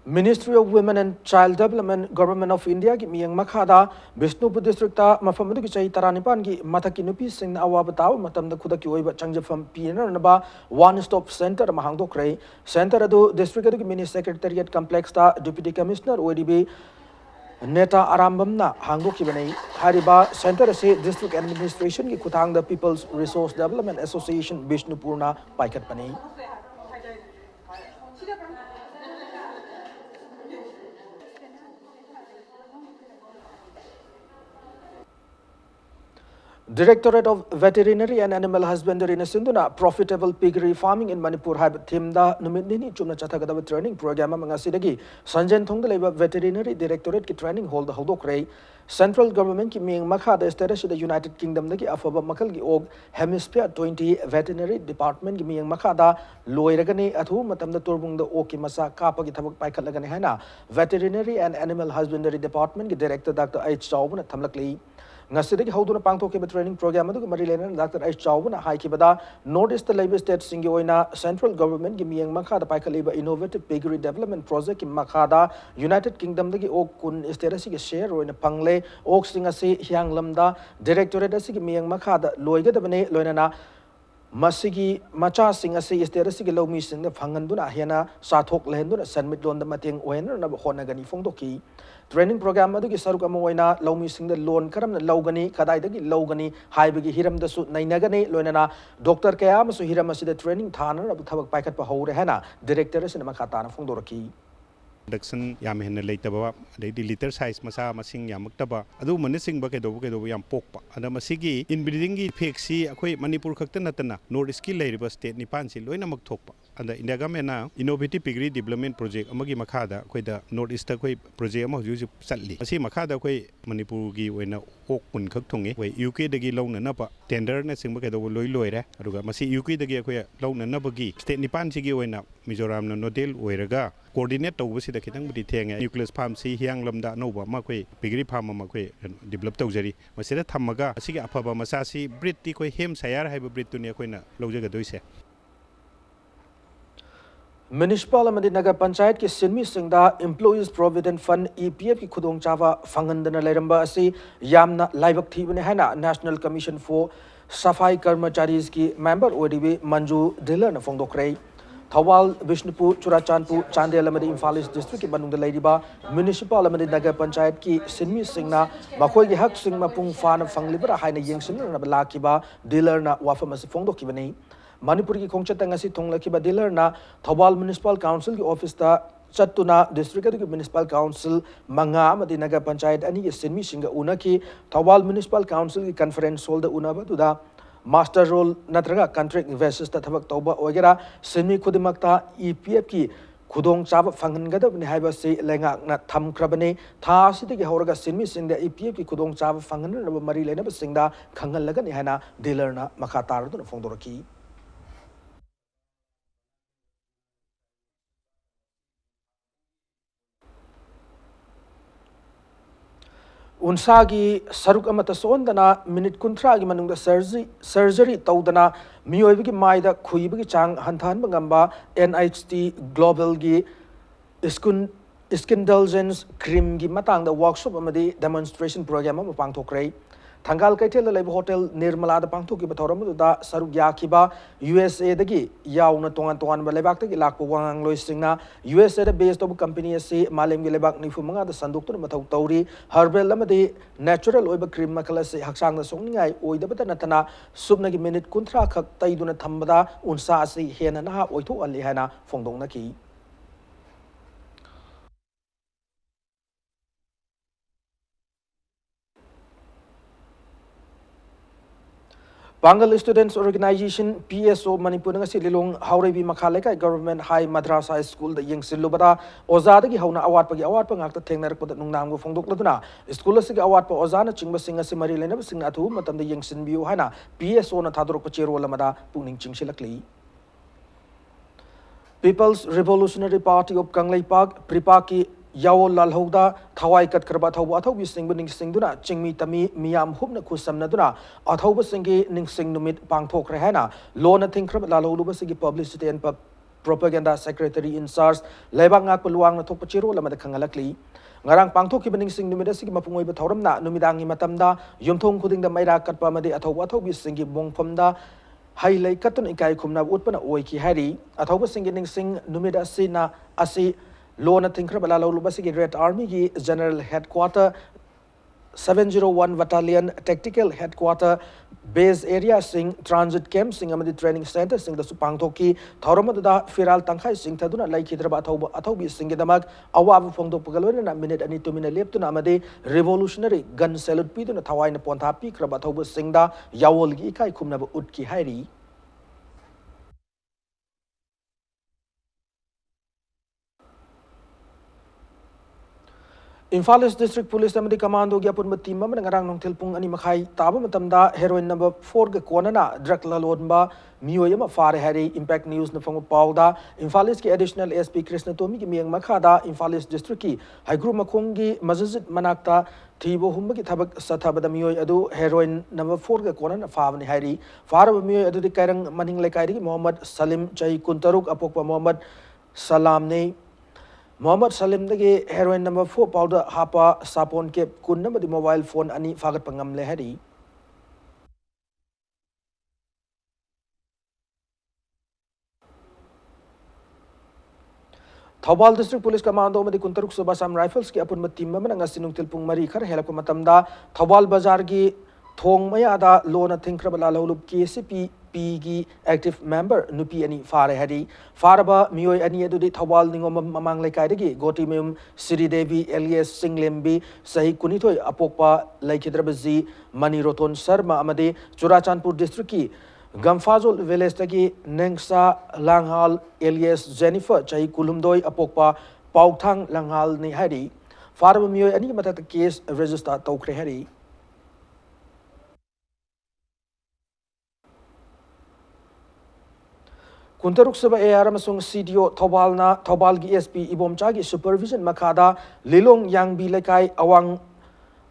Ministry of Women and Child Development Government of India ki miyang makhada Bishnupur district ta mafam adu ki chai taranipan ki mathaki nupi sing na awa bataw matam da khuda ki oiba changjafam pina na ba one stop center mahangdok rei center adu district adu ki mini secretariat complex ta deputy commissioner ODB Neta Arambamna hangdok ki banai hariba center se district administration ki kuthang the People's Resource Development Association Bishnupur na paikat panai. Directorate of Veterinary and Animal Husbandry in Sinduna Profitable Piggery Farming in Manipur have Timda Numidini Chumna Chatagada training program among Asidagi Sanjan Tongdaleva Veterinary Directorate ki training hold the Hodokre Central Government ki ming Makha the Sterish the United Kingdom Naki Afaba Makalgi Og Hemisphere 20 Veterinary Department ki ming Makada Loiragani Atu Matam the Turbung the Oki Masa Kapagi Tabak Paikalagani Hana Veterinary and Animal Husbandry Department ki Director Dr. H. Chauban at Tamlakli Ngasidi hauduna pangthokeba training program adu marilena Dr. H. Chauban haikibada notice the labor state singoina central government gi miyang makha da paikaliba innovative piggery development project ki makha da United Kingdom dagi ok kun sterasi gi share roina pangle ok singa se hyanglamda directorate asi gi miyang makha da loiga da bane loinana masigi macha singa se sterasi gi lomi singa phanganduna hena sathok lehenduna submit don da mateng oina na hona gani fongdoki training program adu ki saruk ama oina lomi sing the loan karam na logani kadai dagi logani haibagi hiram da su nainagani loinana doctor kaya masu hiram asida training thana abu thabak paikat pa hore hena director sinema khatana fongdoraki production yam hen leitaba adai liter size masa masing yamuktaba adu manising ba kedo yam pokpa ada masigi inbreeding gi fexi akoi manipur khakta natana north east ki leiriba state ni pansi loina mak thokpa and the India government na innovative piggery development project amagi makhada koi da north east koi project ama ju chatli asi makhada koi manipur gi oina ok pun khak thongi koi uk dagi lawna na pa tender na singba kedo loi loire aduga masi uk dagi koi lawna na bagi state ni pansi gi oina mizoram na nodel oiraga coordinate tawbasi da khitang budi thenga nucleus farm si hiang lamda no ba ma koi piggery farm ma koi develop tawjari masida thamaga asigi afaba masasi breed ti koi hem sayar haiba breed tu ne koi na lawjaga doise Municipal amadi Nagar Panchayat ki Sinmi Singda Employees Provident Fund EPF ki khudong chawa phangandana leiramba asi yamna laibak thibane haina National Commission for Safai Karmacharis ki member ODB Manju Diller na fongdokrei Thawal Bishnupur Churachandpur Chandel amadi Imphal East District ki banung da leiriba Municipal amadi Nagar Panchayat ki Sinmi Singna makhoi gi hak sing mapung fana fanglibra haina yengsin na lakiba Diller na wafam asi fongdokibani Manipur ki khongchatang asi thonglaki dealer na Thawal Municipal Council ki office ta chatuna district ki municipal council manga amadi nagar panchayat ani ki sinmi singa unaki Thawal Municipal Council ki conference hall da unaba tu da master role natraga contract investors ta thabak tawba ogera sinmi khudimakta EPF ki khudong chaba phangangada haiba se lenga na thamkrabane tha sidagi horaga sinmi singda EPF ki khudong chaba phangana mari lena singda khangal laga ni hana dealer na makha tar du fongdoraki Unsagi saruk amata sondana minute kuntra gi manungda surgery tawdana miyoibigi maida khuibigi chang hanthan bangamba NHT Global gi skin indulgence cream gi matang da workshop amadi demonstration program am pangthokrai Thangal Kaitel Live Hotel Nirmala da pangthoki bathoram da saruk yakiba USA dagi yauna tongan balebak tagi lakpo wangang loisingna USA da based of company se malem gi lebak ni fumanga da sanduk tu mathau tauri herbal amadi natural oiba cream makala se haksang da songningai oida bata natana subna gi minute kuntra khak taiduna thambada unsa se hena na oitho ali hana fongdong na ki Bangal Students Organization PSO Manipur ngasi lilong haurebi makhaleka government high madrasa school da yengsil lubada ozada gi hauna award pagi award pa ngakta thengnar ko da nungnam go fongdok laduna school asigi award pa ozana chingba singa si mari lena sing athu matam da yengsin biu hana PSO na thadrok pa chero lamada pungning chingsilakli People's Revolutionary Party of Kanglei Park Pripaki Yawo Lalhoda Thawai Kat Karba Thawba Thawbi Singbuning Singduna Chingmi Tami Miyam Hubna Kusamnaduna Athawba Singi Ning Sing Numit Pangthok Rehana Lona Thinkrab Lalholuba Sigi Publicity and Propaganda Secretary in Charge Lebak Ngakpa Luang na thokpa chiro lamada khangalakli ngarang pangthokkiba ningsing numida sigi mapungoi ba thoramna numidangi matamda yumthong khudingda maira katpa amadi athoba athobi singi bongfamda hailai katun ikai khumna utpana oiki hari athoba singi ningsing numida sina asi lona thingkhra bala loluba sigi Red Army gi General Headquarter 701 Battalion Tactical Headquarter Base Area Sing Transit Camp Sing Amadi Training Center Sing the Supangtoki Thauramada Firal Tankhai Sing Taduna Like Hidraba Athobi Singidamak Awabu Fondo Pugalona minute and 2 minute leptuna Amade Revolutionary Gun Salute Piduna Tawaina Pontapi Krabatoba Singda Yawolgi Kai Kumnaba Utki Hairi Imphal East District Police Amadi Commando gi apun team amana ngarang nong thilpung ani makhai taba matamda heroin number 4 ga konana drug lalodba miyoyama fare hari Impact News na phang pawda Imphal East ki additional SP Krishna Tomi gi miyang makhada Imphal East District ki haigru makhong gi masjid manakta thibo humba gi thabak sathabada miyoy adu heroin number 4 ga konana fawani hari faraba miyoy adu di kairang maning lekai gi Muhammad Salim Chai Kuntaruk apokpa Muhammad Salam ne Muhammad Salim dagi heroin number 4 powder hapa sapon ke kun number di mobile phone ani fagat pangam le hari Thawbal District Police Commando madi kuntaruk subasam rifles ki apun team mamana ngasinung tilpung mari khar helak matamda Thawbal bazar gi thong maya da lona thingkra bala lolub KCP PG active member nupi ani fare hari faraba mioi ani adudi Thawbal ningom mamang lekai dagi goti mem Sri Devi alias Singlembi sahi kunithoi apokpa laikhidrabazi Mani Roton Sharma amade Churachandpur district ki Gamfazol village tagi Nengsa Langhal alias Jennifer chahi kulumdoi apokpa Pauthang Langhal ni hari faraba mioi ani matak case register tawkre hari Kuntaruk Saba AR Masung CDO Thawbalna Thawbalgi SP Ibomchagi supervision makada Lilong Yang Bilekai Awang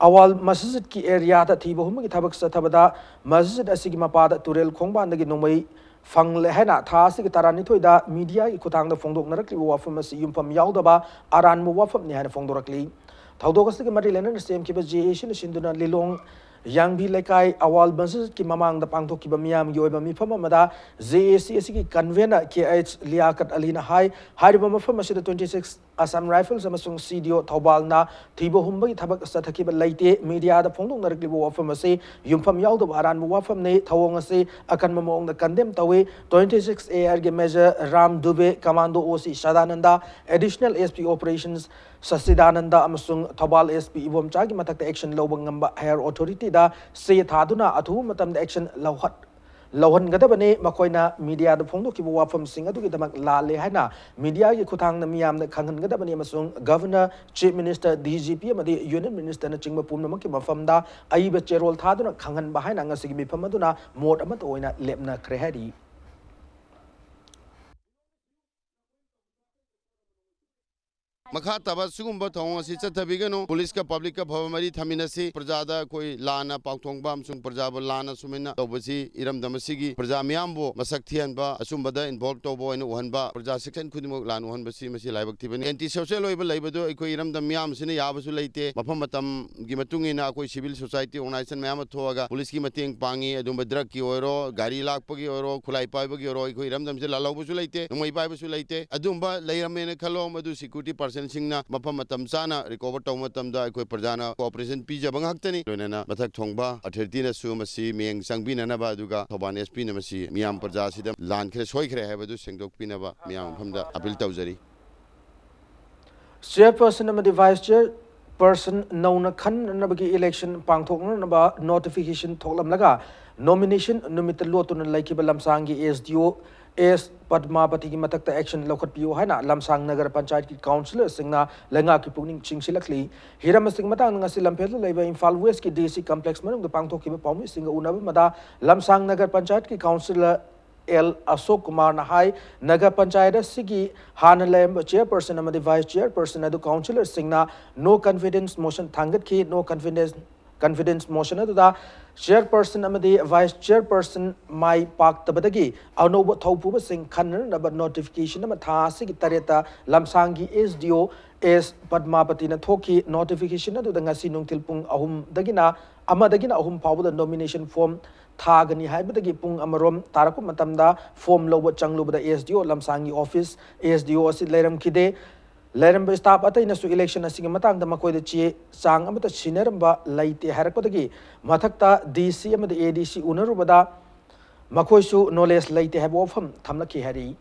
Awal Masjid ki area ta thibo humgi thabak sathabada masjid asigi mapada turel khongban dagi nomai fangle hena tha asigi tarani thoida media ki khutang da phongdok narakli wafam asi yumpham yaudaba aran mu wafam ni hana phongdorakli thaudok asigi mari lenan sem ki ba jation sinduna Lilong Yang bi lekai awal masjid ki mamang da pangthok ki bamiam gi oiba mi phama mada JAC asigi convener KH Liakat Alina Hai hariba mafam asida 26 Assam Rifles amasung CDO Thawbalna thibo humba gi thabak sathaki ba laite media da phongdong narakli bo wafam ase yumpham yaudo aran mu wafam ne thawong ase akan mamong da condemn tawe 26 AR ge Major Ram Dube Commando OC Shadananda additional SP operations Sasidananda amasung Thawbal SP Ibomchagi matakta action lobang ngamba higher authority da se thaduna athu matam da action lauhan gadabane makoina media da phongdo ki wafam sing adu ki damak lale haina media ki khutang na miyam da khanghan gadabane amasung governor chief minister DGP amadi union minister na chingba pumna mak ki mafam da aiba cherol thaduna khanghan ba haina ngasi gi mifam aduna mot amat oina lepna krehari मखा तब सुगुम्बा थोंग असि चथबिगनो police का public का भवमरी थमिनसी प्रजादा कोई लाना पाउथोंगबा अमसुंग प्रजाब लाना सुमिना तोबसी इरमदमसिगी प्रजा मियामबो मसक थियनबा असुम्बदा इन्वॉल्व तोबो इन उहनबा प्रजा सेक्शन खुदिमो लान उहनबसी मसी लाइबक थिबनी एंटी सोशल ओइबा लाइबदो अखोई इरमदम मियाम सिने याबसु लेते मफम मतम गी मतुंगिना कोई सिविल सोसाइटी ऑर्गेनाइजेशन मियाम थोगा पुलिस की मतेंग पांगी अदुम ड्रग की ओरो गाड़ी लाकपगी ओरो खुलाई पाइबगी ओरो अखोई इरमदम से लालावबसु लेते नुमई पाइबसु लेते अदुमबा लेरमेन खलो मदु सिक्योरिटी पर्सन सिंगना मफम मतम चाना रिकवर तौ मतमदा अखोई प्रजाना cooperation पीजब ngakhtani loinana mathak thongba authority na su masi meng changbina ba aduga thoban SP na masi miyam praja sida lan khre soi khre habadu sengdok pinaba miyam phamda appeal tawjari chairperson amadi vice chairperson nauna khan nabagi election pangthokna naba notification thoklam laga nomination numit lotun laikiba lamsangi SDO S Padmapati ki matakta action lokhat piyo haina lamsang nagar panchayat ki councillor singna lenga ki pungning chingsilakli hiram sing matang ngasi lamphet leiba Imphal West ki DC complex manung da pangthok ki pawmi singa unaba mada lamsang nagar panchayat ki councillor L Ashok Kumar na hai nagar panchayat sigi hanalem chairperson amadi vice chairperson adu councillor singna no confidence motion thangat ki no confidence confidence motion aduda chairperson amadi vice chairperson mai pak tabadagi anoba thaupuba sing khanna notification ama tha sigi tareta lamsangi SDO S Padmapati na thoki notification aduda ngasi nungtil pung ahum dagina ahum pawda nomination form thagani haibadagi pung amarom taraku matamda form lowa changlubada SDO lamsangi office SDO asid leiram kide leiram staff atai nasu election asing matang da makoi da chi sang amata sineramba laite harakpadagi mathakta DC amada ADC unarubada makoi su knowledge laite habo ofam thamlaki hari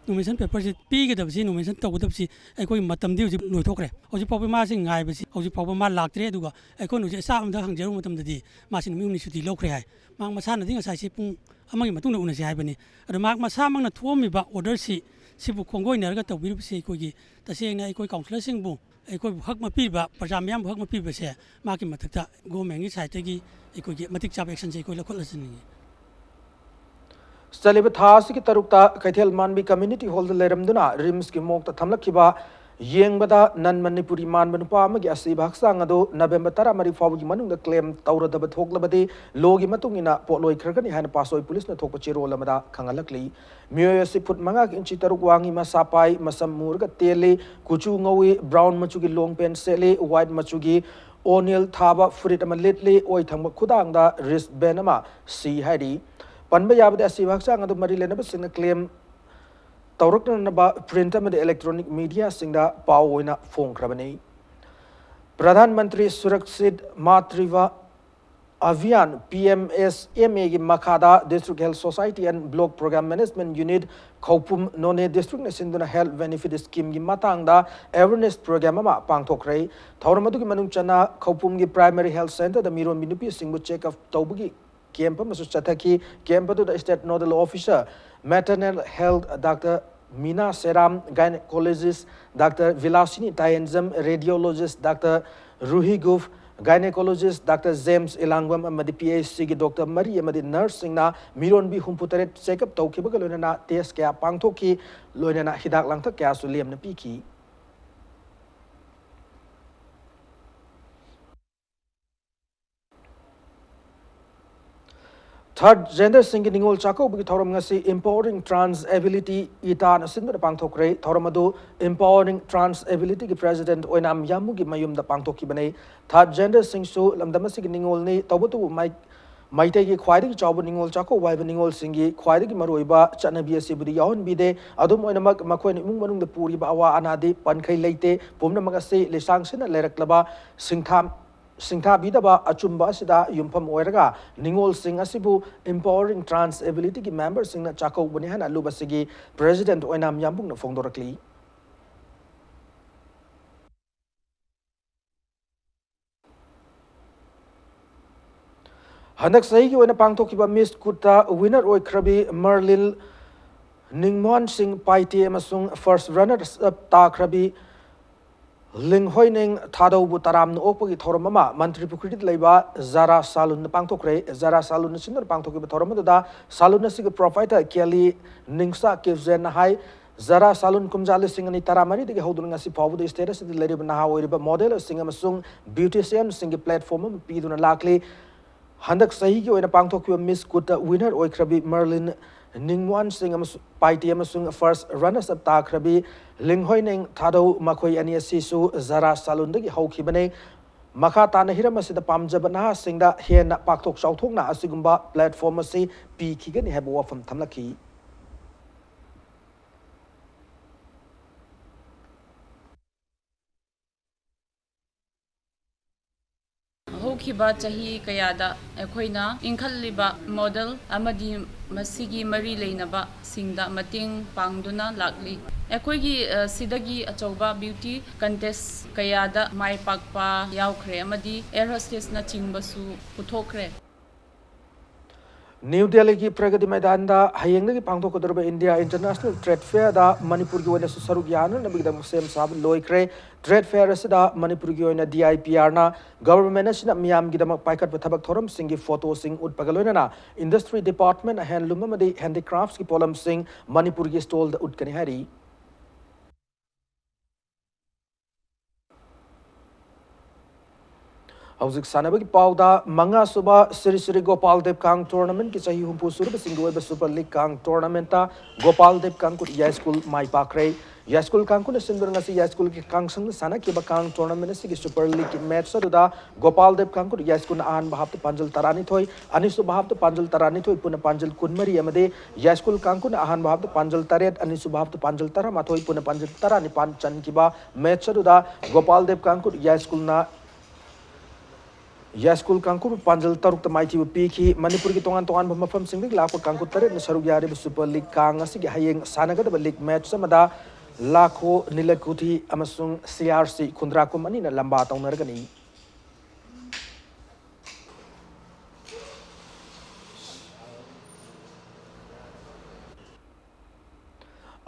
nomination paper si pigedabsi nomination tawdabsi aikoi matamdi hoji loithokre hoji pawbe ma sing ngaibasi hoji pawbe ma laktre aduga aikoi hoji sa amda hangjaru matamdadi ma sin mi suti lokre hai mang masana dinga sai si pung amagi matungna unasi haibani adu mak masa mangna thuomi ba order si sibu khongoi narga tawbirubsi aikoi tasengna aikoi councilor singbu aikoi hak mapi ba prajamyam hak mapi ba se maki mathakta government gi side gi aikoi matik chap action se aikoi lakholasini Saliba thasi ki tarukta Kaithel Manbi Community Hall the Leramduna Rims ki mokta thamlakiba yengbada nan Manipuri man banupa amagi asi baksang ado November tara mari fabugi manung da claim tawra da bathoklabadi logi matungina potloi khargani hana pasoi police na thokpa chiro lamada khangalakli myoy si phut manga inchi taruk wangi masapai masam murga tele kuchu ngawi brown machugi long pen sele white machugi O'Neil thaba fruit amaletli oi thangba khudang da wristband ama si hari Panba yabda asi baksang ado mari lenaba singna claim tawrakna ba print amade electronic media singda pawoina phone krabani Pradhan Mantri Surakshit Matriva Avian PMSMA gi Makhada District Health Society and Block Program Management Unit Khopum None District na sinduna Health Benefit Scheme gi matangda awareness program ama pangthokrai thawramadu gi manung chana Khopum gi Primary Health Center da miron minupi singbu check up tawbugi Camp masu chathaki camp to the state nodal officer maternal health Dr. Mina Seram gynecologist Dr. Vilasini Tayanzam radiologist Dr. Ruhi Guf gynecologist Dr. James Ilangwam amadi PhD gi Dr. Marie amadi nurse singna miron bi humputaret check up tawkiba loinana test kya pangthoki loinana hidak langthak kya suliam na piki Third gender singing ningol chako bugi thoram ngasi empowering trans ability itan sindra pangthokre thoramadu empowering trans ability ki president oinam yamu gi mayum da pangthokki bane third gender sing su lamdamasi gi ningol ni tobutu maite gi khwaidi gi chabu ningol chako waiba ningol singi khwaidi gi maroiba chanabi asibudi yawn bide adum oinamak makoi ni mung manung da puri ba awa anadi pankhai leite pomna magase lesang sina leraklaba Singtha bidaba achumba sida yumpam oiraga ningol sing asibu empowering trans ability ki member singna chako bani hana lubasigi president oinam yambung na fongdorakli Hanak sahi ki oina pangthokiba Miss Kuta winner oi krabi Merlin Ningmon Singh Paite amasung first runner up ta krabi Ling Hoining Thado Butaram no Opagi Thoramama, Mantri Pukrit Leba, Zara Salun Pangtokre, Zara Salun Sinner Pangtoki Thoramada, Saluna Sig Profiter, Kelly Ningsa Kivzen High, Zara Salun Kumjali Singani Taramari, the holding as Pavu, the status of the Lady Banaha model, Singamasung, beautician, singing platform, Piduna Lakli, Handak Sahiki in a Pangtokyo Miss Kuta winner, Oikrabi Merlin. Ningwan sing Paiti amasung first runners up ta krabi Linghoy ning Thado Makoi Aniasi su Zara Salundagi Hokibane Makha Tana Hiramasi Pamjabana singda Hen Paktok Shauthokna Asigumba platform si P Kigan Hebo from Tamlaki Hokiba chahi kayada ekhoina inkhaliba model amadi masigi mari leinaba singda mating pangduna lakli ekhoigi sidagi achauba beauty contest kayada mai pakpa yaukre amadi air hostess na chingbasu puthokre New Delhi ki Pragati Maidanda hayengda ki pangthokodorba India International Trade Fair da Manipur ki wena saruk yana na bigdam sem sab loikre Trade Fair asida Manipur ki wena DIPR na government asina miyam gidamak paikat bathabak thoram singi photo sing utpagaloina na industry department handloom amadi handicrafts ki polam sing Manipur ki stall da utkani hari Hauzik sanabagi pauda manga suba Sri Sri Gopal Dev Kang tournament ki sahi humpu suru singoi be Super League Kang tournament ta Gopal Dev Kang ku ya school mai pakre ya school Kang ku sindur ngasi ya school ki Kang sang sana ki ba Kang tournament si Super League ki match sa da Gopal Dev Kang ku ya school an bahap panjal tarani thoi anisu bahap panjal tarani thoi puna panjal kunmari amade ya school Kang ku an bahap panjal taret anisu bahap panjal tara mathoi puna panjal tarani pan chan ki ba match sa da Gopal Dev Kang ku ya school na Ya school kangku panjal taruk tamai ti piki Manipur ki tongan mafam singdik lakho kangku taret na saruk yari Super League kang asig hayeng sanaga da league match samada lakho nilakuti amasung CRC kundrako mani na lamba taunargani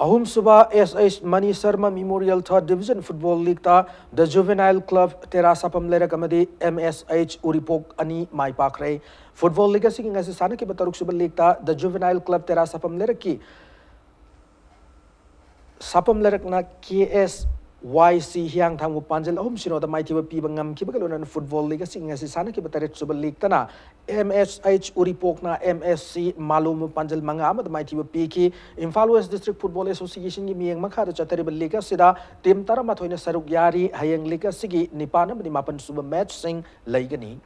Ahum Suba SH Mani Sharma Memorial 3rd Division Football League ta the Juvenile Club Terasapam Lerak amadi MSH Uripok ani mai pakre Football League asing ngasi sana ki bataruk Suba League ta the Juvenile Club Terasapam Lerak ki Sapam Lerak na KS YC hiang thangu panjal ahum sino da mai tiba piba ngam ki bagalona Football League asing ngasi sana ki bataret Suba League tana MSH Uripok na MSC Malum Panjal Manga Amad Mighty Piki, Imphal West District Football Association Yiming Makha Chatariba Liga Sida, Tim Taramatoina Saruk Yari, Hayang Liga Sigi, Nipana Mapan Suba Match Sing Laigani.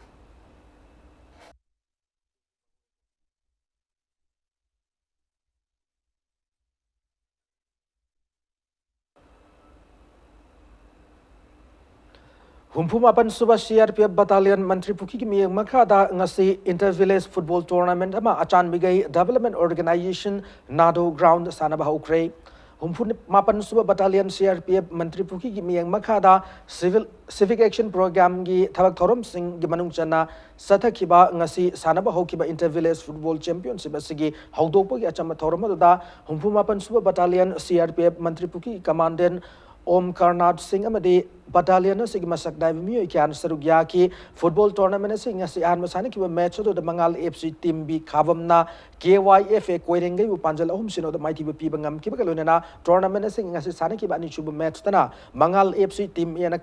Humpumapan Suba CRPF Battalion Mantri Puki Miyang Makada ngasi Inter-Village Football Tournament ama Achan Bigay Development Organization Nado Ground Sanaba Ukray. Humpumapan Suba Battalion CRPF Mantri Puki Miyang Makada Civic Action Program gi Thabak Thorom Sing gi Manung Chana Sathakiba ngasi Sanaba Hokiba Inter-Village Football Championship asigi Haudokpo gi Achama Thorom da Humpumapan Suba Battalion CRPF Mantri Puki Commandant Om Karnat Singh amadi battalion na sige masak dai mi kyan sarugya ki football tournament na singa si an masani ki match do Mangal FC team bi khavam na KYFA koirengai bu panjal ahum sino da mighty pi bangam ki bagalona na tournament na singa si sani ki bani chubu match tana Mangal FC team yana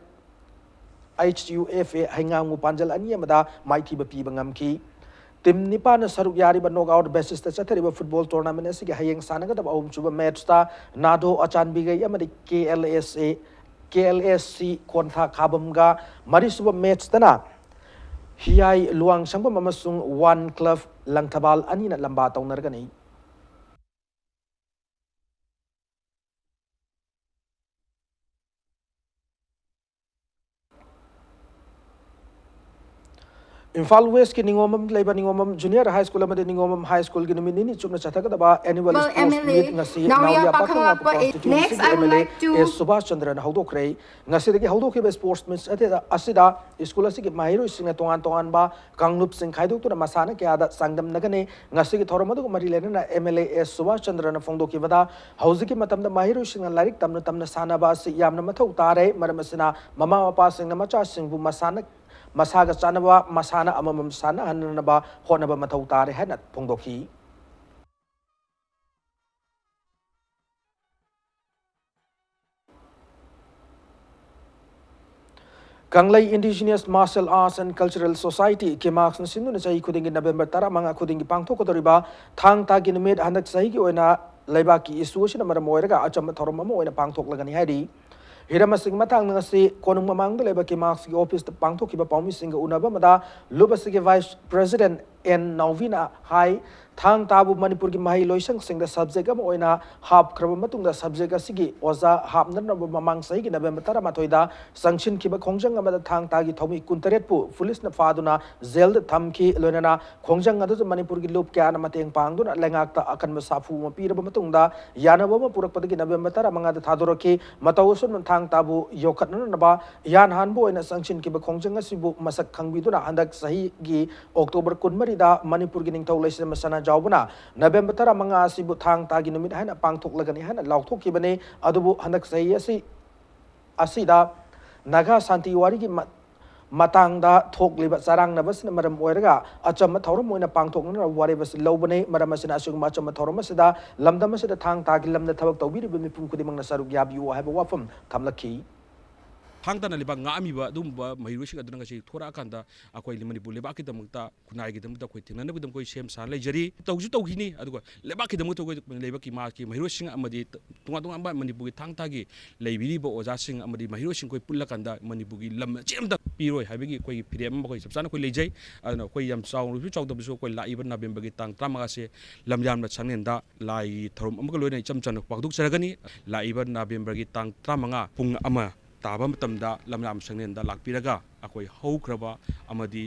HUFA hangam bu panjal ani amada mighty pi bangam ki Tim Nipan Saruk Yari ba knockout basis ta chathariba football tournament asigi hayeng sanaga da ahum chuba match ta Nado Achan Bigay amadi KLSC Kontha Khabamga Marisuba match tana Hiyai Luang Sangba Mamasung One Club Langtabal Anina Lamba Taunargani Imphal West ki Ningomam Leba Ningomam Junior High School amade Ningomam High School ki numini chukna chathagada annual sports meet ngasi Nauya Pakanga constituency MLA is Subhash Chandra Haudokre ngasi dagi Haudoke sports meet asida school asigi mahiro singa tongan ba Kanglup Singh Khaidok to masana ke ada sangdam nagane ngasi ki thoromadu mari lena MLA is Subhash Chandra Fongdoki vada Hauziki matamda mahiro singa larik tamna sana ba si yamna mathau tare maramasina mama mapa singna macha singbu masana Masaga Sanaba, Masana Amam Sana, and Naba, Honaba Matautar, Hanat, Pondoki. Kanglai Indigenous Martial Arts and Cultural Society, Kimax Sinu, Sai Kuding in November Taramanga Kuding Pangtokoriba, Tang Tagin Hanak Saigi, or Labaki is Susan Maramoraga, Achamatoramo, and a Pangtok Lagani Hadi. Hiramasing matang ngasi konung mamang leba ki Marks ki office te pangtho ki ba pawmi singa unaba mada lubasige vice president en Novina High thang tabu Manipur ki mahi loisang sing the subject am oina hab kraba matung the subject asigi oza hab nan mamang sahi ki November tara matoida sanction ki ba khongjang amada thang tagi thomi kuntaret pu police na faduna jail tham ki loinana khongjang adu Manipur ki loop kya na mateng pangduna lengak ta akan masafu ma pira ba matung da yanaba ma purak padagi November tara manga thadoro ki matawsun thang tabu yokat na ba yan hanbo oina sanction ki ba khongjang asibu masak khangbiduna handak sahi gi October kunmari da Manipur ki ningthau laisa masana Jawbuna, November Tara Manga Sibu Tang Taginumit Hana Pangtok Lagani Hana Lautok Kibane, Adubu Hanak Sayasi Asida, Naga Santi Warigi Matanga Tok Libat Sarang Navas and Madam Oerga, Achamatorum in a Pangtok, whatever Lobane, Madamasina Asung Machamatorumasida, Lamdamasida Tang Tagilam the Tabak Tobi, Pumkudimang Sarugiab, you have a wafum, Tamlaki. ꯊꯥꯡ ꯇꯥꯅ ꯂꯩꯕꯥꯛ ꯉꯥꯛꯑꯝꯃꯤꯕ ꯑꯗꯨꯒꯨꯝꯕ ꯃꯍꯩꯔꯣꯏꯁꯤꯡ ꯑꯗꯨꯅ ꯉꯁꯤ ꯊꯣꯔꯛꯑꯀꯥꯟꯗ ꯑꯩꯈꯣꯏ ꯃꯅꯤꯄꯨꯔ ꯂꯩꯕꯥꯛꯀꯤꯗꯃꯛꯇ ꯈꯨꯟꯅꯥꯏꯒꯤꯗꯃꯛꯇ ꯑꯩꯈꯣꯏ ꯊꯦꯡꯅꯅꯕꯒꯤꯗꯃꯛ ꯑꯩꯈꯣꯏ ꯁꯦꯝ ꯁꯥ ꯂꯩꯖꯔꯤ ꯇꯧꯁꯨ ꯇꯧꯈꯤꯅꯤ ꯑꯗꯨꯒ ꯂꯩꯕꯥꯛꯀꯤꯗꯃꯛꯇ ꯑꯩꯈꯣꯏ ꯂꯩꯕꯥꯛꯀꯤ ꯃꯍꯥꯛꯀꯤ ꯃꯍꯩꯔꯣꯏꯁꯤꯡ ꯑꯃꯗꯤ ꯇꯣꯉꯥꯟ ꯇꯣꯉꯥꯟꯕ ꯃꯅꯤꯄꯨꯔꯒꯤ ꯊꯥꯡ ꯇꯥꯒꯤ ꯂꯩꯕꯤꯔꯤꯕ ꯑꯣꯖꯥꯁꯤꯡ ꯑꯃꯗꯤ ꯃꯍꯩꯔꯣꯏꯁꯤꯡ ꯑꯩꯈꯣꯏ ꯄꯨꯜꯂꯀꯥꯟꯗ ꯃꯅꯤꯄꯨꯔꯒꯤ ꯂꯝ ꯆꯦꯝꯇ ꯄꯤꯔꯣꯏ ꯍꯥꯏꯕꯒꯤ ꯑꯩꯈꯣꯏꯒꯤ ꯐꯤꯔꯦꯞ ꯑꯃ ꯑꯩꯈꯣꯏ ꯆꯞ ꯆꯥꯅ ꯑꯩꯈꯣꯏ ꯂꯩꯖꯩ ꯑꯗꯨꯅ ꯑꯩꯈꯣꯏ ꯌꯥꯝ ꯆꯥꯎꯅꯁꯨ ꯆꯥꯎꯗꯕꯁꯨ ꯑꯩꯈꯣꯏ ꯂꯥꯛꯏꯕ ꯅꯕꯦꯝꯕꯔꯒꯤ ꯇꯥꯡ 15ꯁꯦ ꯂꯝꯌꯥꯟꯕ ꯁꯪꯂꯦꯟꯗ ꯂꯥꯏꯒꯤ ꯊꯧꯔꯝ ꯑꯃꯒ ꯂꯣꯏꯅ ꯏꯆꯝ ꯆꯝꯅ ꯄꯥꯡꯊꯣꯛꯆꯔꯒꯅꯤ ꯂꯥꯛꯏꯕ ꯅꯕꯦꯝꯕꯔꯒꯤ ꯇꯥꯡ 15 ꯄꯨꯡ 1 ꯇꯥꯕ ꯃꯇꯝꯗ ꯂꯝꯌꯥꯟꯕ ꯁꯪꯂꯦꯟꯗ ꯂꯥꯛꯄꯤꯔꯒ ꯑꯩꯈꯣꯏ ꯍꯧꯈ꯭ꯔꯕ ꯑꯃꯗꯤ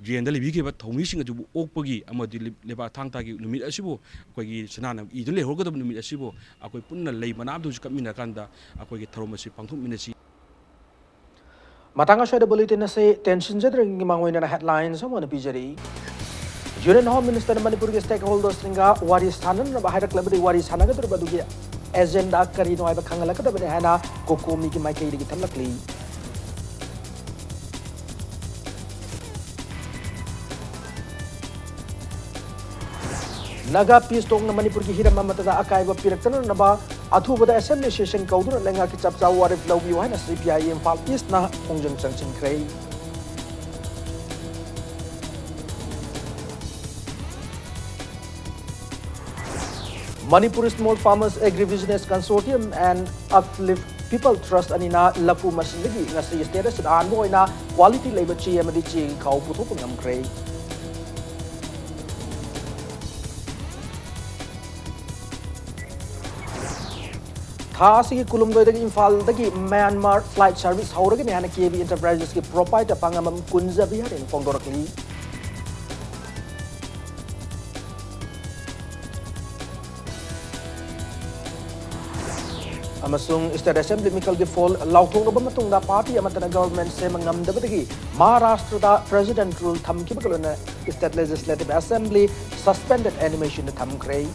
ꯖꯦꯟꯗ ꯂꯩꯕꯤꯈꯤꯕ ꯊꯧꯃꯤꯁꯤꯡ ꯑꯗꯨꯕꯨ ꯑꯣꯛꯄꯒꯤ ꯑꯃꯗꯤ ꯂꯩꯕꯥꯛ ꯊꯥꯡ ꯇꯥꯒꯤ ꯅꯨꯃꯤꯠ ꯑꯁꯤꯕꯨ ꯑꯩꯈꯣꯏꯒꯤ ꯁꯅꯥꯅ ꯏꯗꯨꯅ ꯂꯩꯍꯧꯒꯗꯕ ꯅꯨꯃꯤꯠ ꯑꯁꯤꯕꯨ ꯑꯩꯈꯣꯏ ꯄꯨꯟꯅ ꯂꯩ ꯃꯅꯥꯗꯨꯁꯨ ꯀꯠꯃꯤꯟꯅꯔꯀꯥꯟꯗ ꯑꯩꯈꯣꯏꯒꯤ ꯊꯧꯔꯝ ꯑꯁꯤ ꯄꯥꯡꯊꯣꯛꯃꯤꯟꯅꯁꯤ Matanga Shada Bulletin say tension jadring Mangwina headlines someone pijari. Union Home Minister Manipur stakeholders singa Waris Hanan Bahara Club Waris Hanagat Badugi agenda Karino Kangalaka Hana Koko Miki Maki Tamlakli. Naga Peace Tong Manipur Hira Mamata Akaiba Piraktan Naba Atu with the assembly session Kaudur Lenga Kichapsa Warif Lobi Wana CPI in Fal East Na Hongjang Sanchin Cray. Manipur Small Farmers Agribusiness Consortium and Uplift People Trust Anina Lapu Masinigi Nasi status at Anboina Quality Labor Chi Amadichi Kau Putopungam Cray. Thasi Kulumgoy Infal the Myanmar Flight Service Hauregan and KB Enterprises ki proprietor Pangamam Kunza Bihar in Pondorakli. Amasung State Assembly Mikal Gifol Lautung Matunga Party Amatana government Semangam Dabati Maharashtra President rule Tham Kibakaluna State Legislative Assembly suspended animation the Tham Cray.